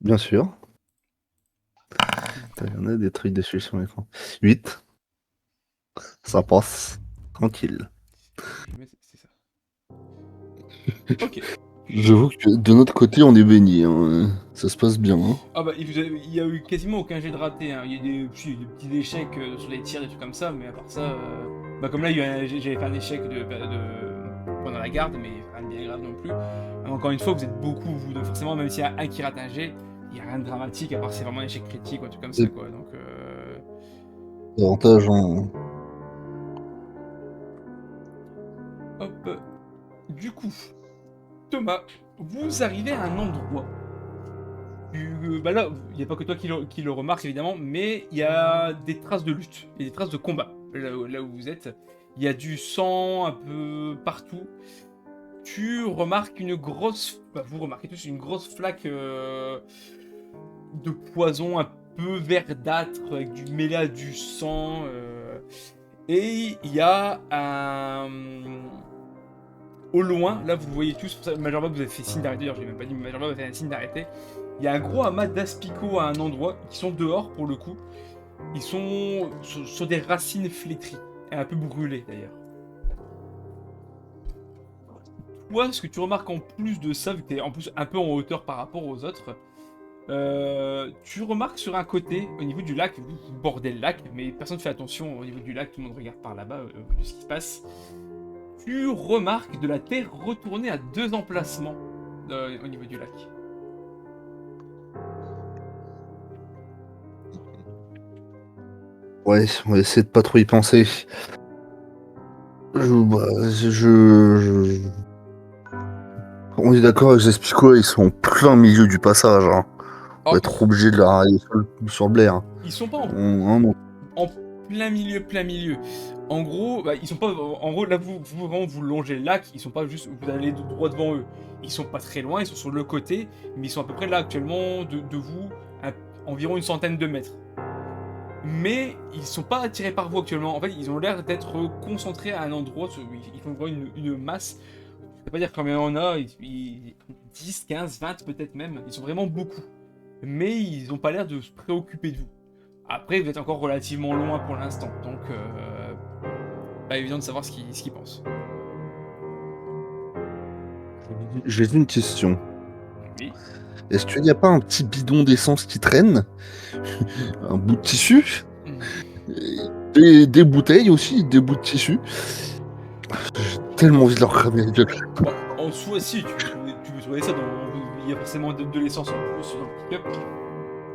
Bien sûr. Il y en a des trucs dessus sur l'écran. 8. Ça passe. Tranquille. C'est ça. Ok. J'avoue que de notre côté, on est béni. Hein. Ça se passe bien. Hein. Ah bah, il y a eu quasiment aucun jet de raté. Hein. Il y a des petits échecs sur les tirs, des trucs comme ça, mais à part ça... Bah comme là, j'avais fait un échec pendant la garde, mais rien de bien grave non plus. Encore une fois, vous êtes beaucoup, vous, donc forcément, même s'il y a un qui rate un jet, il n'y a rien de dramatique, à part c'est vraiment un échec critique ou un truc comme ça, quoi. Donc... Avantage en... Hop. Du coup, Thomas, vous arrivez à un endroit. Bah là, il n'y a pas que toi qui le remarque évidemment, mais il y a des traces de lutte, il y a des traces de combat là où vous êtes. Il y a du sang un peu partout. Tu remarques une grosse... Bah, vous remarquez tous une grosse flaque de poison un peu verdâtre avec du mêlé à du sang. Et il y a un... Au loin, là vous voyez tous, pour ça, Majorba vous avez fait signe d'arrêter, d'ailleurs j'ai même pas dit, mais Majorba vous avez fait un signe d'arrêter. Il y a un gros amas d'aspicots à un endroit, qui sont dehors pour le coup. Ils sont sur des racines flétries, et un peu brûlées d'ailleurs. Toi, ce que tu remarques en plus de ça, vu que tu es en plus un peu en hauteur par rapport aux autres, tu remarques sur un côté, au niveau du lac, vous bordez le lac, mais personne ne fait attention au niveau du lac, tout le monde regarde par là-bas, de ce qui se passe. Tu remarques de la terre retournée à 2 emplacements au niveau du lac. Ouais, on va essayer de pas trop y penser. On est d'accord avec les Espicots, ils sont en plein milieu du passage. Hein. On va être obligé de leur arriver sur le blaire. Ils sont pas plein milieu, plein milieu. En gros, bah, ils sont pas. En gros, là, vraiment, vous longez le lac, ils sont pas juste. Vous allez droit devant eux. Ils sont pas très loin, ils sont sur le côté, mais ils sont à peu près là actuellement de vous, à environ une centaine de mètres. Mais ils sont pas attirés par vous actuellement. En fait, ils ont l'air d'être concentrés à un endroit. Ils font vraiment une masse. Je peux pas dire combien il y en a. 10, 15, 20 peut-être même. Ils sont vraiment beaucoup. Mais ils ont pas l'air de se préoccuper de vous. Après, vous êtes encore relativement loin pour l'instant. Donc, pas évident de savoir ce qu'ils pensent. J'ai une question. Oui. Est-ce qu'il n'y a pas un petit bidon d'essence qui traîne? Un bout de tissu? Des bouteilles aussi, des bouts de tissu. J'ai tellement envie de leur cramer la gueule. Bon, en soi, si, tu peux trouver ça dans. Il y a forcément de l'essence en plus dans le pick-up.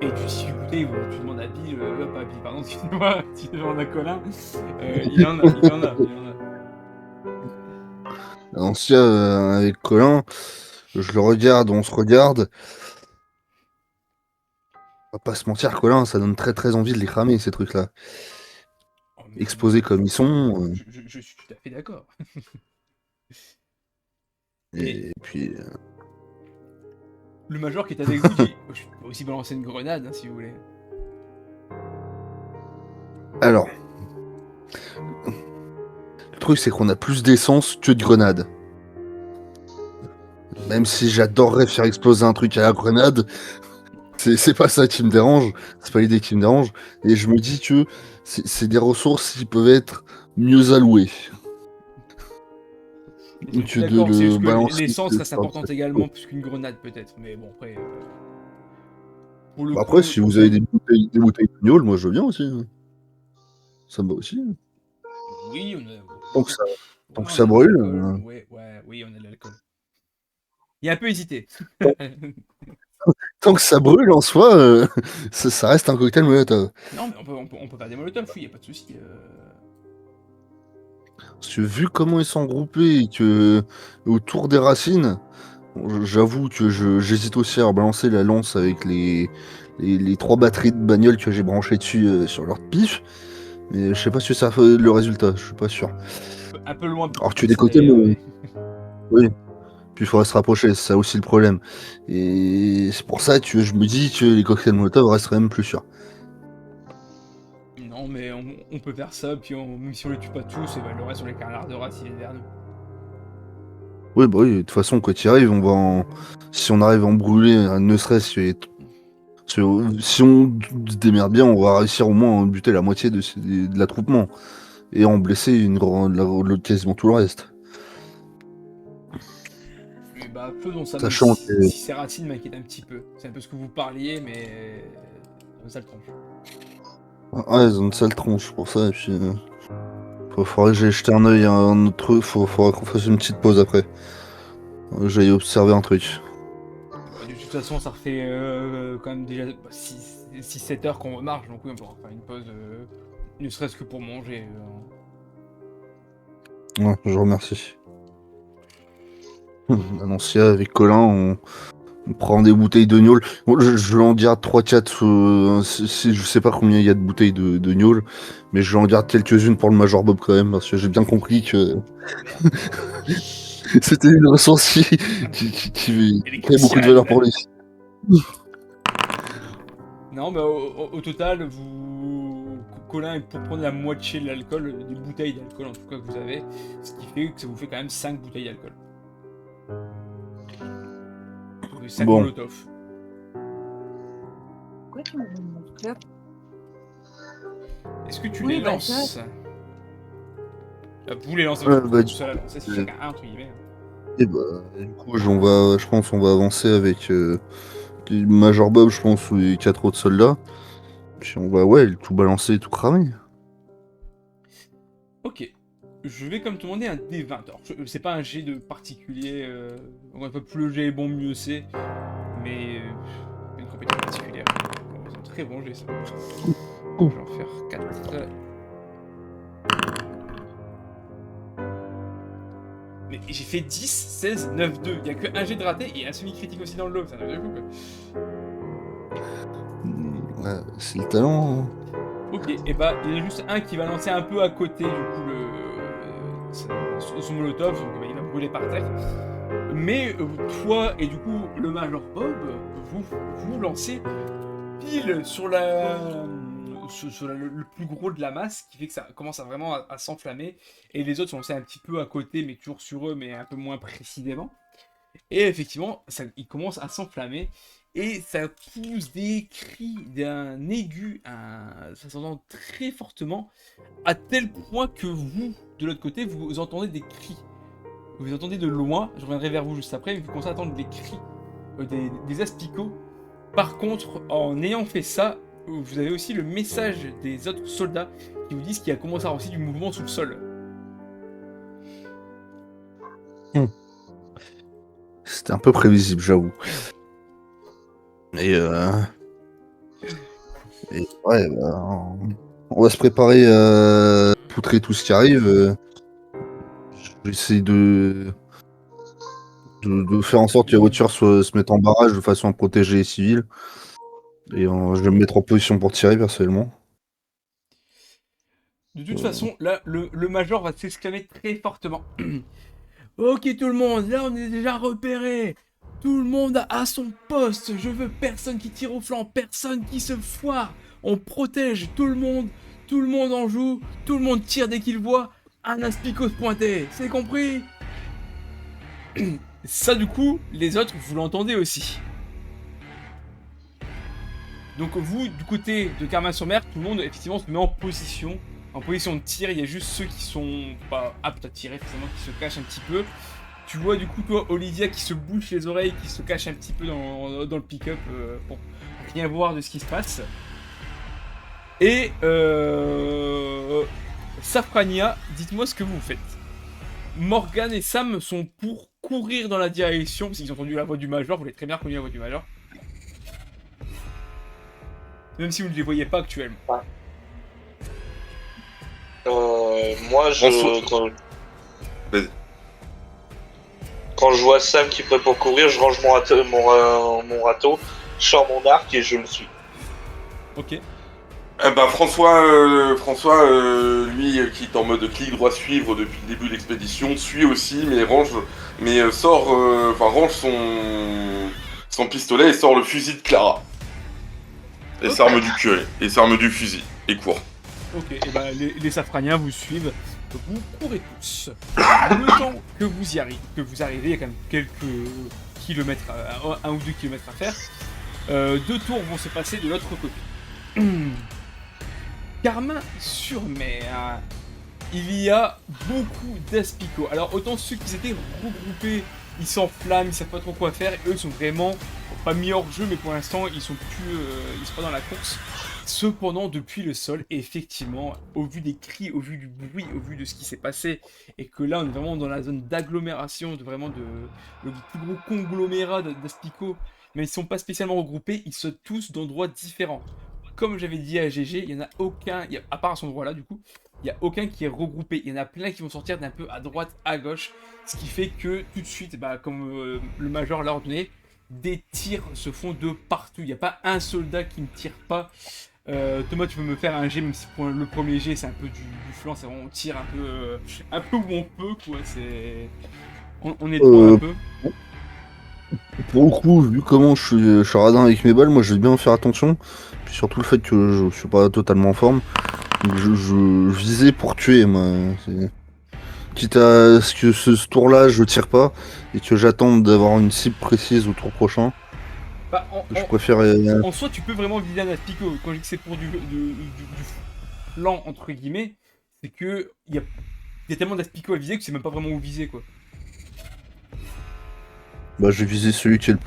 Et tu tissu bouteille, tu demandes à Bill, pas à Bill, pardon, excuse-moi, tu demandes à Colin. Il en a. Ancien avec Colin, je le regarde, on se regarde. On va pas se mentir, Colin, ça donne très très envie de les cramer ces trucs-là. Oh, mais Exposés comme ils sont. je suis tout à fait d'accord. Et puis. Le major qui est avec vous dit je peux aussi balancer une grenade hein, si vous voulez. Alors. Le truc, c'est qu'on a plus d'essence que de grenades. Même si j'adorerais faire exploser un truc à la grenade, c'est pas ça qui me dérange. C'est pas l'idée qui me dérange. Et je me dis que c'est des ressources qui peuvent être mieux allouées. Je suis d'accord, c'est juste que l'essence reste importante également plus qu'une grenade peut-être. Mais bon après. Pour le Après, coup, si vous avez des bouteilles de gnôle, moi je veux bien aussi. Ça me va aussi. Oui, on a. Tant que ça brûle. Oui, on a de l'alcool. Il a un peu hésité. Tant que ça brûle en soi, ça reste un cocktail Molotov. Non, mais on peut faire des molotovs, oui, y a pas de souci. Parce que vu comment ils sont groupés et que autour des racines, j'avoue que j'hésite aussi à balancer la lance avec les 3 batteries de bagnole que j'ai branchées dessus sur leur pif. Mais je sais pas si ça fait le résultat, je suis pas sûr. Un peu loin. Alors tu es des côtés, mais... Oui. Puis il faudrait se rapprocher, c'est ça aussi le problème. Et c'est pour ça que je me dis que les cocktails Molotov resteraient même plus sûrs. Non, mais on peut faire ça, puis même si on les tue pas tous, et ben, le reste on les canards de race, il est derrière nous. Oui, bah oui, de toute façon, quand il arrive, si on arrive à en brûler, ne serait-ce que... Si on se démerde bien, on va réussir au moins à buter la moitié de l'attroupement. Et en blesser quasiment tout le reste. Et bah, faisons ça, Sachant même que... si ces racines m'inquiètent un petit peu. C'est un peu ce que vous parliez, mais... ça le tronche. Ouais, ils ont une sale tronche pour ça, et puis... faudrait que j'aille jeter un œil à un autre truc, faudrait qu'on fasse une petite pause après. J'aille observer un truc. De toute façon, ça refait quand même déjà 6-7 heures qu'on remarche, donc oui, on pourra faire une pause, ne serait-ce que pour manger. Ouais, je vous remercie. Annoncia avec Colin, on prend des bouteilles de gnôle. Bon, je vais en dire 3-4, je sais pas combien il y a de bouteilles de gnôle, mais je vais en dire quelques-unes pour le Major Bob quand même, parce que j'ai bien compris que c'était une ressource qui avait beaucoup de valeur pour lui. Non, mais au total, Colin, pour prendre la moitié de l'alcool, des bouteilles d'alcool en tout cas que vous avez, ce qui fait que ça vous fait quand même 5 bouteilles d'alcool. 5 Bon. Molotov. Pourquoi tu m'as donné mon club? Est-ce que tu Oui, les bah, lances Vous les lancez, Ouais, vous bah, tout seul à lancer, c'est chacun un entre guillemets. Et bah, du coup, je pense qu'on va avancer avec Major Bob, je pense, ou les 4 autres soldats. Puis on va, tout balancer, tout cramer. Ok. Je vais comme te demander un D20. Alors, c'est pas un jet de particulier. On va pas plus le jet est bon, mieux c'est. Mais une compétence particulière. Bon, c'est un très bon jet ça. Je vais en faire 4. Mais j'ai fait 10, 16, 9, 2. Il y a que un jet de raté et un semi-critique aussi dans le lot. C'est un truc de fou quoi. Ouais, c'est le talent. Hein. Ok, et bah il y en a juste un qui va lancer un peu à côté du coup son molotov, donc bah, il va brûler par terre. Mais toi et du coup le Major Bob, vous lancez pile sur le plus gros de la masse, qui fait que ça commence à vraiment à s'enflammer. Et les autres sont lancés un petit peu à côté, mais toujours sur eux, mais un peu moins précisément. Et effectivement, il commence à s'enflammer. Et ça pousse des cris d'un aigu, ça s'entend très fortement, à tel point que vous, de l'autre côté, vous entendez des cris. Vous entendez de loin, je reviendrai vers vous juste après, mais vous commencez à entendre des cris des asticots. Par contre, en ayant fait ça, vous avez aussi le message des autres soldats qui vous disent qu'il y a commencé à avoir aussi du mouvement sous le sol. C'était un peu prévisible, j'avoue. Et ouais, bah, on va se préparer à poutrer tout ce qui arrive. Je vais essayer de faire en sorte que la voiture se mette en barrage de façon à protéger les civils. Et je vais me mettre en position pour tirer personnellement. De toute façon, là, le major va s'exclamer très fortement. Ok tout le monde, là on est déjà repéré. Tout le monde à son poste. Je veux personne qui tire au flanc, personne qui se foire. On protège tout le monde en joue, tout le monde tire dès qu'il voit un aspicot se pointer. C'est compris? Ça du coup, les autres, vous l'entendez aussi. Donc vous, du côté de Carmin-sur-Mer, tout le monde effectivement se met en position de tir. Il y a juste ceux qui sont pas aptes à tirer, forcément, qui se cachent un petit peu. Tu vois du coup toi Olivia qui se bouche les oreilles, qui se cache un petit peu dans le pick-up pour rien voir de ce qui se passe. Et Safrania, dites-moi ce que vous faites. Morgan et Sam sont pour courir dans la direction, parce qu'ils ont entendu la voix du Major, vous l'avez très bien reconnu la voix du Major. Même si vous ne les voyez pas actuellement. Moi, quand je vois Sam qui est prêt pour courir, je range mon râteau, je sors mon arc et je le suis. Ok. François, lui, qui est en mode clic droit suivre depuis le début de l'expédition, suit aussi, mais range son pistolet et sort le fusil de Clara. Et s'arme du curé, et s'arme du fusil, et court. Ok, et bah les Safraniens vous suivent, vous courez tous. Le temps que vous arrivez, il y a quand même quelques kilomètres, 1 ou 2 kilomètres à faire. 2 tours vont se passer de l'autre côté. Carmin-sur-Mer, il y a beaucoup d'aspicots. Alors autant ceux qui s'étaient regroupés, ils s'enflamment, ils savent pas trop quoi faire. Eux sont vraiment pas mis hors jeu, mais pour l'instant ils sont pas dans la course. Cependant, depuis le sol, effectivement, au vu des cris, au vu du bruit, au vu de ce qui s'est passé, et que là on est vraiment dans la zone d'agglomération, le plus gros conglomérat d'aspicots, mais ils sont pas spécialement regroupés, ils sont tous d'endroits différents. Comme j'avais dit à GG, il y en a aucun, à part à cet endroit-là du coup, il n'y a aucun qui est regroupé. Il y en a plein qui vont sortir d'un peu à droite, à gauche, ce qui fait que tout de suite, comme le Major l'a ordonné, des tirs se font de partout. Il n'y a pas un soldat qui ne tire pas. Thomas, tu peux me faire un jet, même si pour le premier jet c'est un peu du flanc, c'est vraiment on tire un peu où on peut, quoi. On est droit un peu. Pour le coup, vu comment je suis radin avec mes balles, moi je vais bien faire attention. Puis surtout le fait que je suis pas totalement en forme. Donc je visais pour tuer, moi. Quitte à ce que ce tour-là je tire pas et que j'attende d'avoir une cible précise au tour prochain. Je préfère. En soi, tu peux vraiment viser un aspicot. Quand je dis que c'est pour du flanc, entre guillemets, c'est que il y a tellement d'aspicots à viser que c'est même pas vraiment où viser, quoi. Bah, je vais viser celui qui est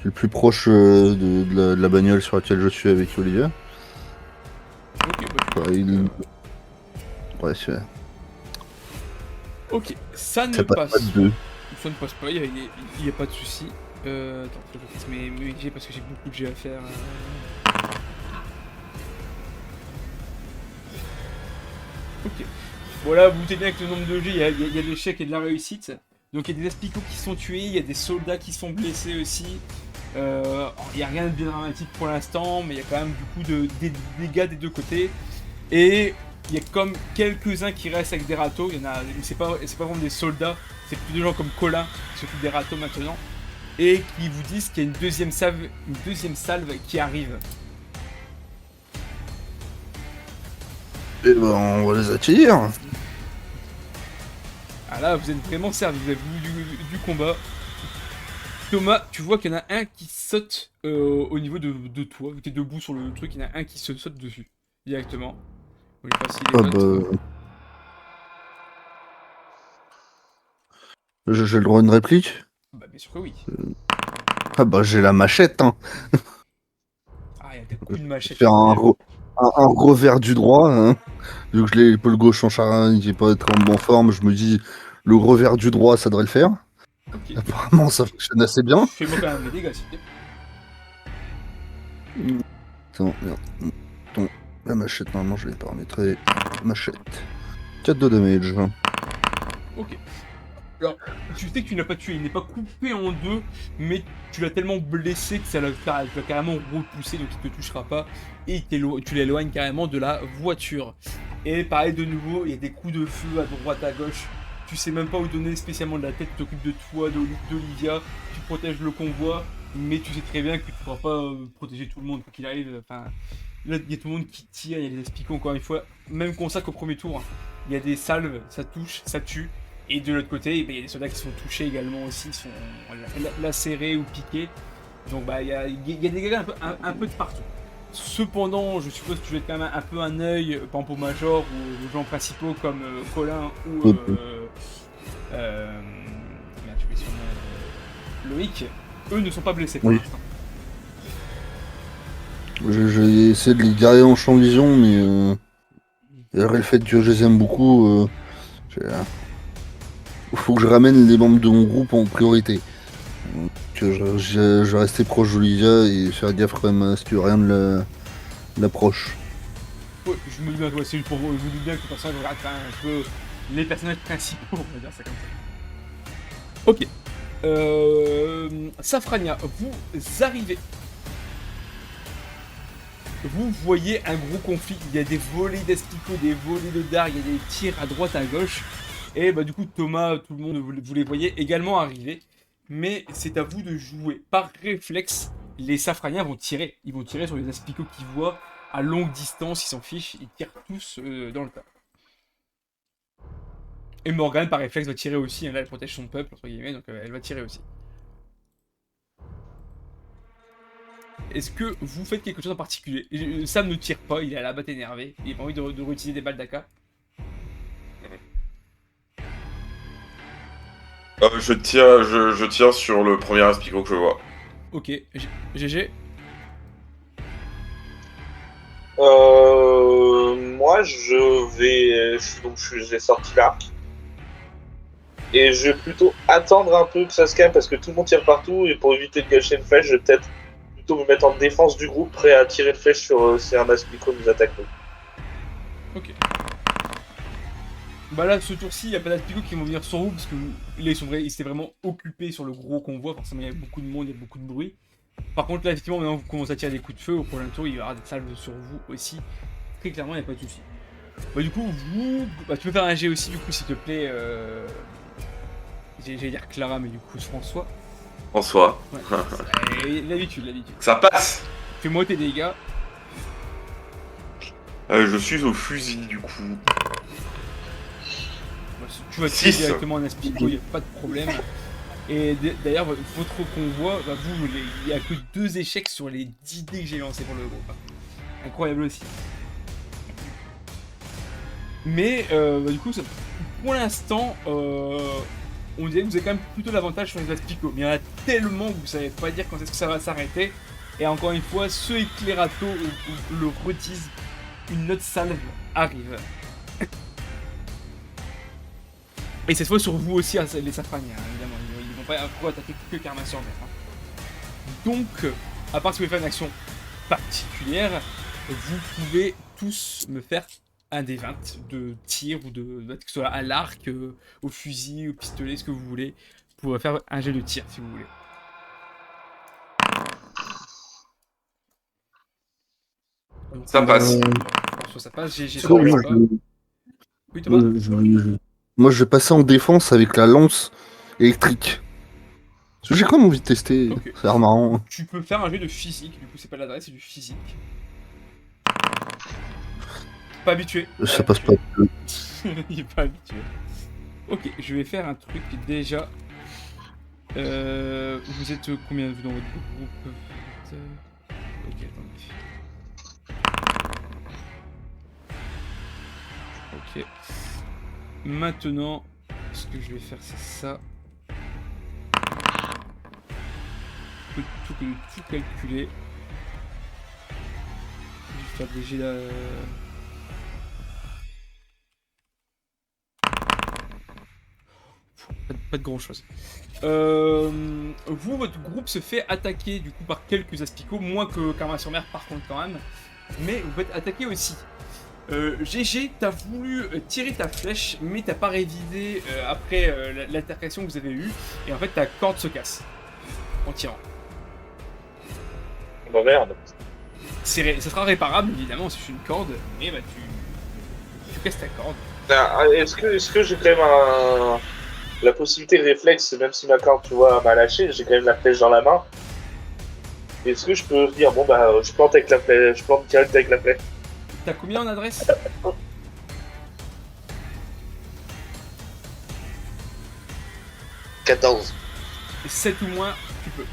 le plus proche de la bagnole sur laquelle je suis avec Olivia. Ok, Ouais, c'est vrai. Ok, ça ne passe. Ça ne passe pas, il n'y a pas de souci. Attends, faut que je fasse mes jets parce que j'ai beaucoup de jets à faire. Ok. Bon là, vous doutez bien que le nombre de jets, il y a de l'échec et de la réussite. Donc il y a des aspicots qui sont tués, il y a des soldats qui sont blessés aussi. Il n'y a rien de bien dramatique pour l'instant, mais il y a quand même du coup des dégâts des deux côtés. Et il y a comme quelques-uns qui restent avec des râteaux. Il y en a, c'est pas vraiment des soldats, c'est plutôt des gens comme Colin qui s'occupent des râteaux maintenant. Et qui vous disent qu'il y a une deuxième salve qui arrive. Et ben, on va les attirer. Ah là, vous êtes vraiment servi, vous avez vu du combat. Thomas, tu vois qu'il y en a un qui saute au niveau de toi. Tu es debout sur le truc, il y en a un qui se saute dessus, directement. Je sais pas s'il est Ah note. bah... J'ai le droit à une réplique? Bah bien sûr que oui. Ah bah j'ai la machette, hein. Ah, il y a des coups de machette. Faire un revers du droit, hein. Vu que je l'ai l'épaule gauche en charrin, il n'est pas être en bonne forme, je me dis le revers du droit ça devrait le faire. Ok. Apparemment ça fonctionne assez bien. Fais-moi quand même les dégâts, s'il te plaît. Attends, merde. Attends, la machette, normalement je l'ai paramétré. Machette. 4 de damage. Ok. Alors, tu sais que tu n'as pas tué, il n'est pas coupé en deux, mais tu l'as tellement blessé que ça l'a carrément repoussé, donc il ne te touchera pas, et tu l'éloignes carrément de la voiture. Et pareil de nouveau, il y a des coups de feu à droite, à gauche, tu sais même pas où donner spécialement de la tête, tu t'occupes de toi, d'Olivia, tu protèges le convoi, mais tu sais très bien que tu ne pourras pas protéger tout le monde, quoi qu'il arrive, enfin... Là, il y a tout le monde qui tire, il y a des aspicons encore une fois, même constat qu'au premier tour, il y a des salves, ça touche, ça tue. Et de l'autre côté, il y a des soldats qui sont touchés également aussi, qui sont lacérés ou piqués. Donc bah, il y a des dégâts un peu de partout. Cependant, je suppose que tu jettes quand même un peu un œil, par exemple aux majors ou aux gens principaux comme Colin ou merde, j'ai oublié son nom, Loïc. Eux ne sont pas blessés pour Oui. l'instant. J'ai essayé de les garder en champ de vision, mais et après le fait que je les aime beaucoup, faut que je ramène les membres de mon groupe en priorité. Donc, je vais rester proche d'Olivia et faire gaffe quand même à ce qu'il n'y a rien de l'approche. Ouais, je me dis bien que c'est pour vous, je me dis bien que le personnage regarde quand même un peu les personnages principaux, on va dire ça comme ça. Ok. Safrania, vous arrivez. Vous voyez un gros conflit, il y a des volées d'asticots, des volées de dards, il y a des tirs à droite, à gauche. Et bah du coup Thomas, tout le monde, vous les voyez également arriver. Mais c'est à vous de jouer. Par réflexe, les Safraniens vont tirer. Ils vont tirer sur les asticots qu'ils voient à longue distance, ils s'en fichent, ils tirent tous dans le tas. Et Morgane par réflexe va tirer aussi, hein, là elle protège son peuple, entre guillemets, donc elle va tirer aussi. Est-ce que vous faites quelque chose en particulier? Sam ne tire pas, il est à la batte énervé. Il n'a pas envie de réutiliser des balles d'AK. Je tire sur le premier aspicot que je vois. Ok, GG. Moi, j'ai sorti l'arc. Et je vais plutôt attendre un peu que ça se calme parce que tout le monde tire partout. Et pour éviter de gâcher une flèche, je vais peut-être plutôt me mettre en défense du groupe, prêt à tirer une flèche sur si un aspico nous attaque. Ok. Bah là, ce tour-ci, il n'y a pas d'aspicots qui vont venir sur vous parce que là, ils étaient vraiment occupés sur le gros convoi. Forcément, il y a beaucoup de monde, il y a beaucoup de bruit. Par contre, là, effectivement, maintenant, vous commencez à tirer des coups de feu. Au prochain tour, il y aura des salves sur vous aussi. Très clairement, il n'y a pas de souci. Bah, du coup, tu peux faire un G aussi, du coup, s'il te plaît. J'allais dire Clara, mais du coup, François. François. Ouais, l'habitude. Ça passe. Fais-moi tes dégâts. Je suis au fusil, du coup. Tu vas tirer 6. directement un aspicot, il n'y a pas de problème. Et d'ailleurs, votre convoi, bah, il n'y a que 2 échecs sur les 10 dés que j'ai lancés pour le groupe. Incroyable aussi. Mais bah, du coup, pour l'instant, on dirait que vous avez quand même plutôt l'avantage sur les aspicots. Mais il y en a tellement que vous ne savez pas dire quand est-ce que ça va s'arrêter. Et encore une fois, ce éclairato le retise, une autre salve arrive. Et cette fois sur vous aussi, hein, les Safraniens, évidemment. Ils vont pas attaquer que Karma sur mer. Hein. Donc, à part si vous voulez faire une action particulière, vous pouvez tous me faire un des 20 de tir ou que ce soit à l'arc, au fusil, au pistolet, ce que vous voulez, pour faire un jet de tir si vous voulez. Donc, Ça passe. François, ça passe. GG, ça Moi, passe je- pas. Oui, Thomas. moi, je vais passer en défense avec la lance électrique. Parce que j'ai quand même envie de tester. Ok. Ça a l'air marrant. Tu peux faire un jeu de physique. Du coup, c'est pas de l'adresse, c'est du physique. Pas habitué. Ça passe pas. Il est pas habitué. Ok, je vais faire un truc déjà. Vous êtes combien vous dans votre groupe? Ok, attendez. Ok. Maintenant, ce que je vais faire, c'est ça. Tout calculer. Je vais faire déjà la... Pas de grand chose. Vous, votre groupe se fait attaquer du coup par quelques asticots, moins que Karma-sur-Mer par contre quand même. Mais vous faites attaquer aussi. GG, t'as voulu tirer ta flèche, mais t'as pas révisé après l'altercation que vous avez eue. Et en fait, ta corde se casse en tirant. Bah merde. Ça sera réparable évidemment si c'est une corde, mais bah tu casses ta corde. Est-ce que j'ai quand même la possibilité de réflexe, même si ma corde, tu vois, m'a lâché, j'ai quand même la flèche dans la main. Est-ce que je peux dire, bon bah, je plante avec la flèche, je plante direct avec la flèche. T'as combien en adresse? 14. 7 ou moins, tu peux.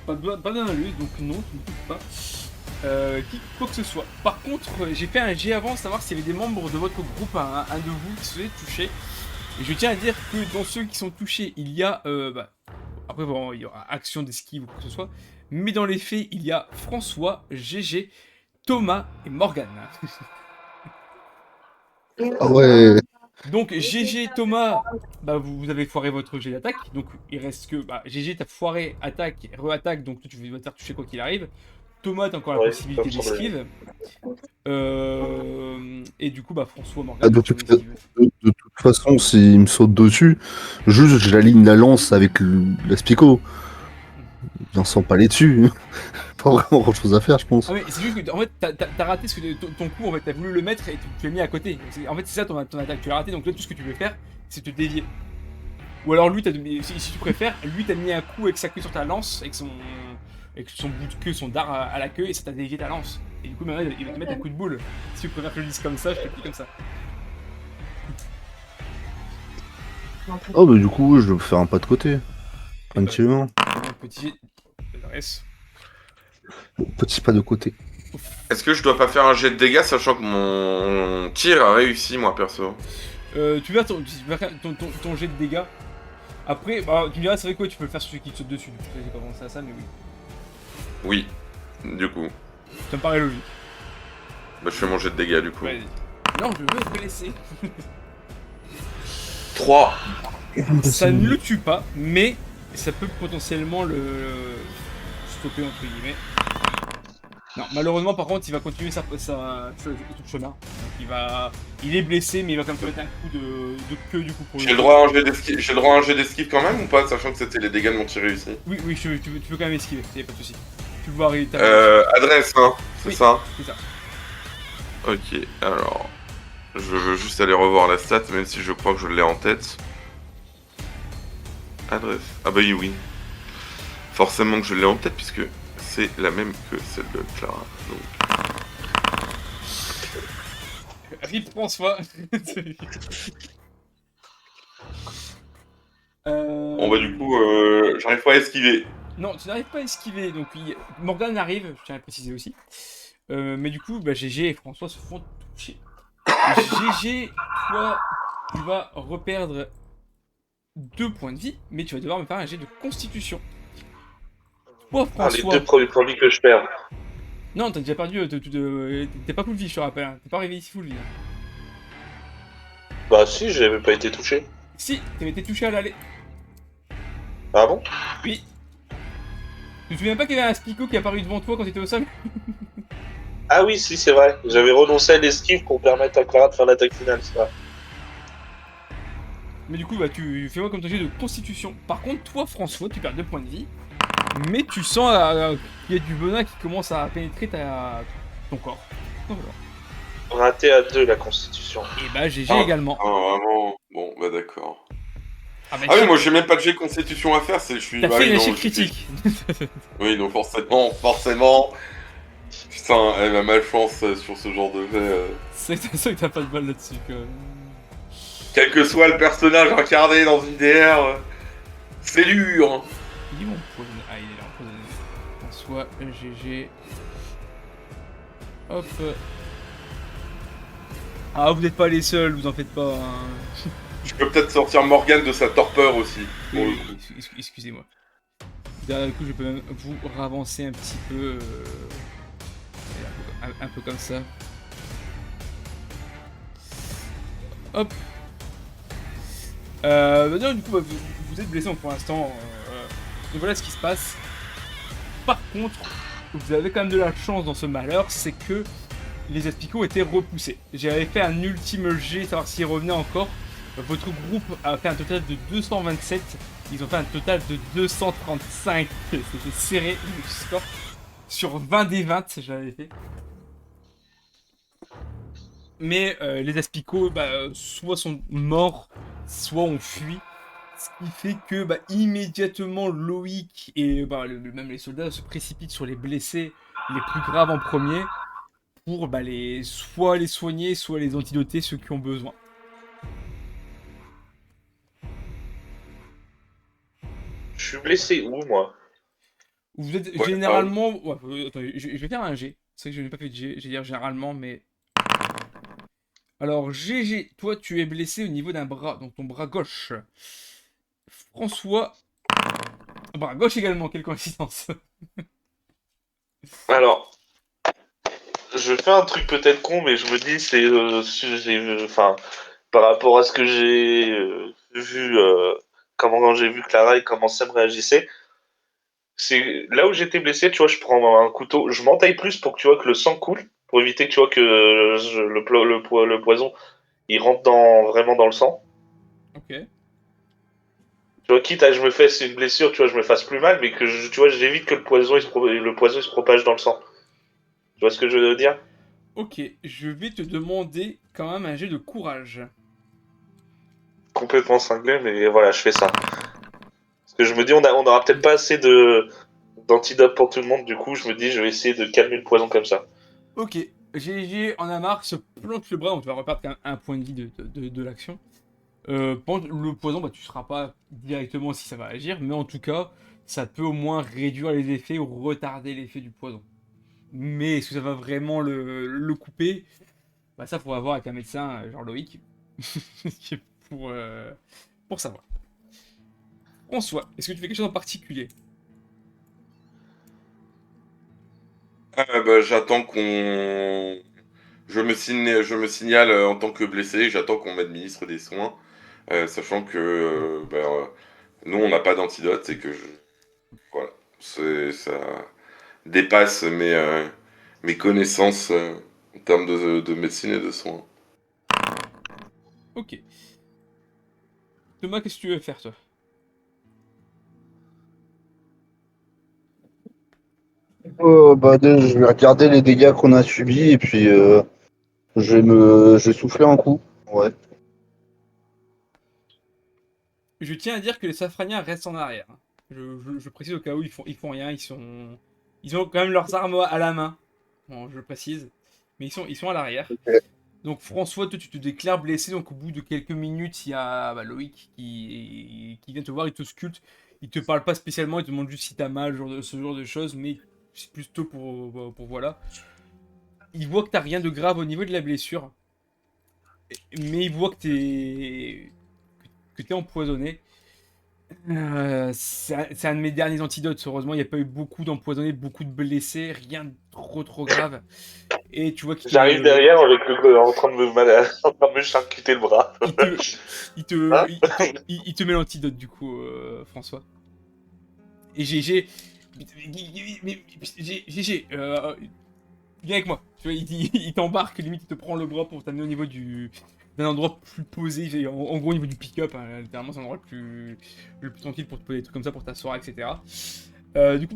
Pas d'analyse, donc non, tu ne touches pas. Quoi que ce soit. Par contre, j'ai fait un jet avant, savoir s'il y avait des membres de votre groupe, un de vous, qui se faisaient toucher. Et je tiens à dire que dans ceux qui sont touchés, il y a... après, bon, il y aura action d'esquive ou quoi que ce soit. Mais dans les faits, il y a François, GG, Thomas et Morgane. Ah ouais. Donc GG, Thomas, bah, vous avez foiré votre jet d'attaque. Donc il reste que... Bah, GG, t'as foiré attaque, re-attaque, donc toi, tu vas te faire toucher quoi qu'il arrive. Thomas, t'as encore la Ouais, possibilité ça me semble d'esquive. Et du coup, bah, François, Ah, Morgane, de, tu toute, vas esquiver. de toute façon, s'il me saute dessus, juste j'aligne la lance avec la spico. J'en sens pas les dessus. Pas vraiment grand chose à faire, je pense. Ah mais c'est juste que en fait t'as raté ce que ton coup en fait t'as voulu le mettre et tu l'as mis à côté. En fait c'est ça ton attaque, tu l'as raté donc là tout ce que tu veux faire c'est te dévier. Ou alors lui si tu préfères, lui t'as mis un coup avec sa queue sur ta lance avec son bout de queue, son dard à la queue et ça t'a dévié ta lance. Et du coup maintenant il va te mettre un coup de boule. Si tu préfères que je le dise comme ça, je te le dis comme ça. Oh, bah du coup, je vais faire un pas de côté. Tranquillement. Un petit jet d'adresse. Petit pas de côté. Est-ce que je dois pas faire un jet de dégâts sachant que mon tir a réussi, moi perso? Tu verras ton jet de dégâts. Après, bah, tu me diras, c'est vrai quoi, tu peux le faire sur celui qui te saute dessus. J'ai pas pensé à ça, mais oui. Oui, du coup. Ça me paraît logique. Bah, je fais mon jet de dégâts du coup. Ouais. Non, je veux te blesser. 3. Ça ne le tue pas, mais ça peut potentiellement le stopper entre guillemets. Non, malheureusement, par contre, il va continuer son chemin. Donc, il est blessé, mais il va quand même te mettre un coup de queue du coup pour J'ai le droit à un jet d'esquive quand même ou pas, sachant que c'était les dégâts de mon tir réussi? Oui, tu peux quand même esquiver, y'a pas de soucis. Tu peux arriver. Adresse, hein, c'est Oui. ça? C'est ça. Ok, alors. Je veux juste aller revoir la stat, même si je crois que je l'ai en tête. Adresse. Ah bah oui. Forcément que je l'ai en tête, puisque c'est la même que celle de Clara. Donc... Rip François. Bon bah du coup, j'arrive pas à esquiver. Non, tu n'arrives pas à esquiver, donc Morgane arrive, je tiens à le préciser aussi. Mais du coup, bah, GG et François se font toucher. GG, toi, tu vas reperdre 2 points de vie, mais tu vas devoir me faire un jet de constitution. Toi, Ah, les François... deux premiers produits que je perds. Non, t'as déjà perdu, t'es pas full vie, je te rappelle. T'es pas arrivé ici full vie. Hein. Bah si, j'avais pas été touché. Si, t'avais été touché à l'aller. Ah bon? Oui. Tu te souviens pas qu'il y avait un Spico qui est apparu devant toi quand t'étais au sol? Ah oui, si, c'est vrai. J'avais renoncé à l'esquive pour permettre à Clara de faire l'attaque finale, c'est vrai. Mais du coup, bah, tu fais moi comme ton jet de constitution. Par contre, toi, François, tu perds 2 points de vie. Mais tu sens qu'il y a du venin qui commence à pénétrer ton corps. Donc, voilà. Raté à 2 la constitution. Et bah GG également. Ah, vraiment. Bon, bah d'accord. Ah bah Ah oui, moi j'ai même pas de jet constitution à faire, je suis... t'as bah fait oui, une non, échec j'ai fait- critique. Oui, donc forcément... Putain, elle a malchance sur ce genre de jet. C'est ça que t'as pas de balle là-dessus quand même. Quel que soit le personnage incarné dans une DR, c'est dur. Il est mon empoisonné. Ah, il est là empoisonné. En soit GG. Hop. Ah, vous n'êtes pas les seuls, vous en faites pas. Hein. Je peux peut-être sortir Morgane de sa torpeur aussi. Pour le Oui, coup. excusez-moi. Derrière, du coup, je peux même vous ravancer un petit peu. Un peu comme ça. Hop. Non, du coup, bah, vous êtes blessé donc, pour l'instant. Donc voilà ce qui se passe. Par contre, vous avez quand même de la chance dans ce malheur, c'est que les aspicots étaient repoussés. J'avais fait un ultime jet, savoir s'ils revenaient encore. Votre groupe a fait un total de 227. Ils ont fait un total de 235. C'était serré le score. Sur 20 des 20, j'avais fait. Mais les aspicots, soit sont morts, soit ont fui. Ce qui fait que immédiatement Loïc et même les soldats se précipitent sur les blessés les plus graves en premier pour soit les soigner, soit les antidoter ceux qui ont besoin. Je suis blessé où, moi? Vous êtes Ouais, généralement... Ouais, attendez, je vais faire un G. C'est vrai que je n'ai pas fait de G, je vais dire généralement, mais... Alors, GG, toi tu es blessé au niveau d'un bras, donc ton bras gauche. François... Bras gauche également, quelle coïncidence. Alors, je fais un truc peut-être con, mais je me dis, enfin, par rapport à ce que j'ai vu, comment j'ai vu Clara et comment Sam réagissait, c'est là où j'étais blessé, tu vois, je prends un couteau, je m'entaille plus pour que tu vois que le sang coule, pour éviter que tu vois que le poison il rentre vraiment dans le sang. Ok. Tu vois, quitte à je me fasse une blessure, tu vois, je me fasse plus mal, mais que tu vois, j'évite que le poison il se propage dans le sang. Tu vois ce que je veux dire? Ok, je vais te demander quand même un jet de courage. Complètement cinglé, mais voilà, je fais ça. Parce que je me dis, on aura peut-être pas assez d'antidote pour tout le monde, du coup, je me dis, je vais essayer de calmer le poison comme ça. Ok, GG en a marre, se plante le bras, donc tu vas repartir quand même un point de vie de l'action. Le poison, tu ne sauras pas directement si ça va agir, mais en tout cas, ça peut au moins réduire les effets ou retarder l'effet du poison. Mais est-ce que ça va vraiment le couper? Ça, faut voir avec un médecin, genre Loïc, pour, euh, pour savoir. François, est-ce que tu fais quelque chose en particulier? j'attends qu'on... je me signale en tant que blessé, j'attends qu'on m'administre des soins, sachant que nous on n'a pas d'antidote et que voilà, ça dépasse mes connaissances en termes de médecine et de soins. Ok. Thomas, qu'est-ce que tu veux faire, toi? Déjà, je vais regarder les dégâts qu'on a subis et puis je vais souffler un coup. Ouais. Je tiens à dire que les Safraniens restent en arrière. Je précise au cas où ils font rien, ils ont quand même leurs armes à la main. Bon, je précise, mais ils sont à l'arrière. Donc François, toi tu te déclares blessé, donc au bout de quelques minutes, il y a Loïc qui vient te voir, il te sculpte, il te parle pas spécialement, il te demande juste si t'as mal, ce genre de choses, mais c'est plutôt pour voilà. Il voit que t'as rien de grave au niveau de la blessure, mais il voit que t'es empoisonné. C'est un de mes derniers antidotes. Heureusement, il n'y a pas eu beaucoup d'empoisonnés, beaucoup de blessés, rien de trop grave. Et tu vois qu'il J'arrive te, derrière avec en train de en train de me charcuter le bras. il te, il te, Hein? il te met l'antidote du coup, François. Et GG, GG, viens avec moi. Tu vois, il t'embarque, limite il te prend le bras pour t'amener au niveau d'un endroit plus posé, en gros au niveau du pick-up, hein, littéralement c'est un endroit le plus tranquille pour te poser des trucs comme ça pour t'asseoir, etc. Du coup,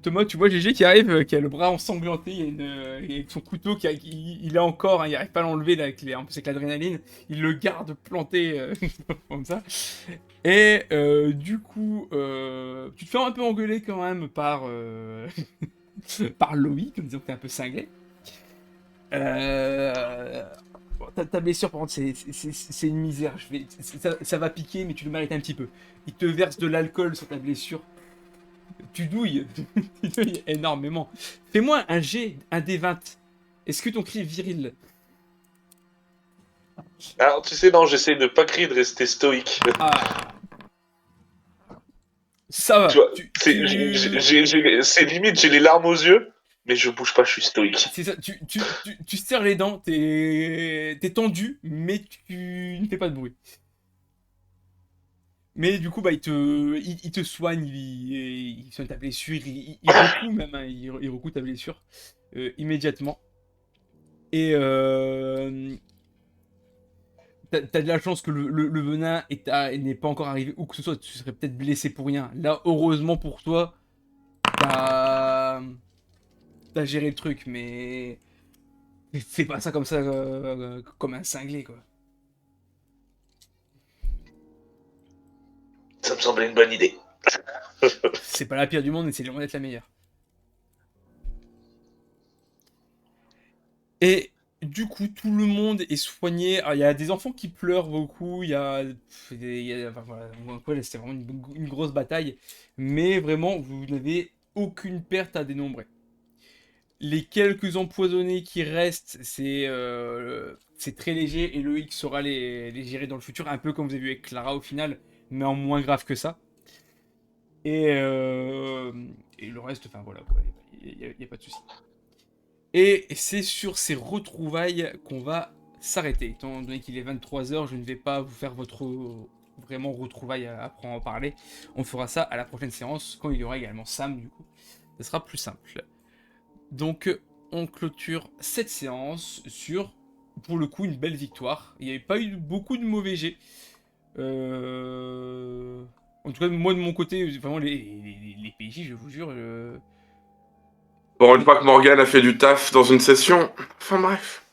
Thomas, tu vois GG qui arrive, qui a le bras ensanglanté, et avec son couteau, il a encore, hein, il arrive pas à l'enlever là, en plus avec l'adrénaline, il le garde planté comme ça. Et du coup, tu te fais un peu engueuler quand même par Loïc, en disant que t'es un peu cinglé. Bon, ta blessure, par contre, c'est une misère. Ça va piquer, mais tu le mérites un petit peu. Il te verse de l'alcool sur ta blessure. Tu douilles. Tu douilles énormément. Fais-moi un G, un D20. Est-ce que ton cri est viril? Alors, tu sais, non, j'essaie de pas crier, de rester stoïque. Ah, ça Tu va. vois, c'est limite, j'ai les larmes aux yeux, mais je bouge pas, je suis stoïque. C'est ça. Tu serres les dents. T'es tendu, mais tu ne fais pas de bruit. Mais du coup, il te soigne, il soigne ta blessure, il recoue même, hein, il recoue ta blessure immédiatement. Et t'as de la chance que le venin n'est pas encore arrivé, ou que ce soit, tu serais peut-être blessé pour rien. Là, heureusement pour toi, t'as t'as géré le truc, mais fais pas ça comme ça, comme un cinglé, quoi. Ça me semblait une bonne idée. C'est pas la pire du monde, mais c'est loin d'être la meilleure. Et du coup, tout le monde est soigné. Alors, il y a des enfants qui pleurent beaucoup. Enfin, voilà, ouais, c'était vraiment une grosse bataille. Mais vraiment, vous n'avez aucune perte à dénombrer. Les quelques empoisonnés qui restent, c'est très léger. Et Loïc saura les gérer dans le futur. Un peu comme vous avez vu avec Clara au final, mais en moins grave que ça. Et, euh, et le reste, enfin voilà, il n'y a pas de souci. Et c'est sur ces retrouvailles qu'on va s'arrêter. Étant donné qu'il est 23h, je ne vais pas vous faire votre vraiment retrouvailles après en parler. On fera ça à la prochaine séance, quand il y aura également Sam, du coup. Ce sera plus simple. Donc, on clôture cette séance sur, pour le coup, une belle victoire. Il n'y avait pas eu beaucoup de mauvais jets. En tout cas, moi, de mon côté, vraiment, les PJ, je vous jure... Bon, une fois que Morgane a fait du taf dans une session. Enfin bref.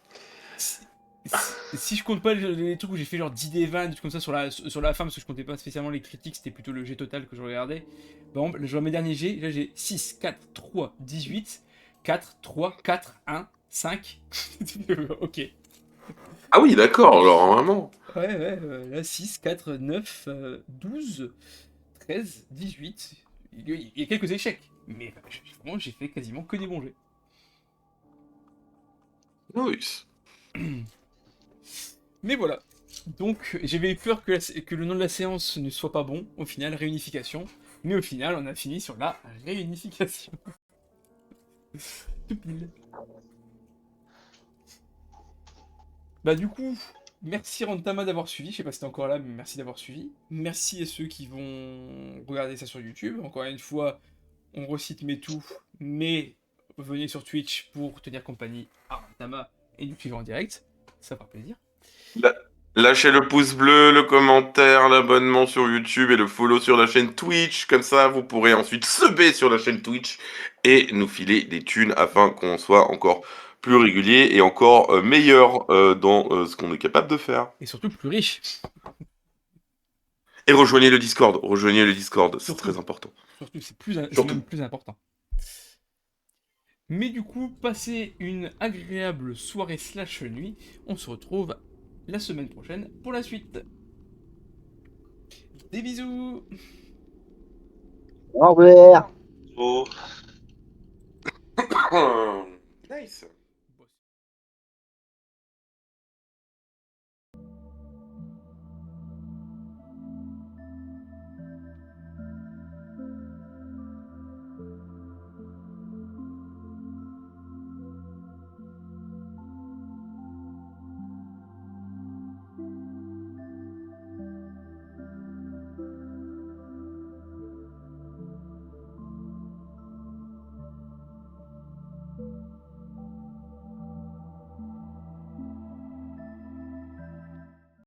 Si je compte pas les trucs où j'ai fait genre 10 des 20, des trucs comme ça sur la fin, parce que je comptais pas spécialement les critiques, c'était plutôt le jet total que je regardais. Par exemple, je vois mes derniers jets, là j'ai 6, 4, 3, 18, 4, 3, 4, 1, 5. Ok. Ah oui, d'accord, alors vraiment. Ouais, là 6, 4, 9, 12, 13, 18. Il y a quelques échecs, mais vraiment j'ai fait quasiment que des bons jets. Oui. Mais voilà. Donc, j'avais peur que le nom de la séance ne soit pas bon. Au final, réunification. Mais au final, on a fini sur la réunification. Tout pile. Bah du coup, merci Rantama d'avoir suivi. Je sais pas si t'es encore là, mais merci d'avoir suivi. Merci à ceux qui vont regarder ça sur YouTube. Encore une fois, on recite mes tout, mais venez sur Twitch pour tenir compagnie à Rantama et nous suivre en direct. Ça fera plaisir. La- Lâchez le pouce bleu, le commentaire, l'abonnement sur YouTube et le follow sur la chaîne Twitch. Comme ça, vous pourrez ensuite subber sur la chaîne Twitch et nous filer des thunes afin qu'on soit encore plus régulier et encore meilleur dans ce qu'on est capable de faire. Et surtout plus riche. Et rejoignez le Discord, c'est Surtout. très important. Surtout, c'est Surtout. même plus important. Mais du coup, passez une agréable soirée slash nuit. On se retrouve la semaine prochaine pour la suite. Des bisous. Au revoir. Oh. Nice.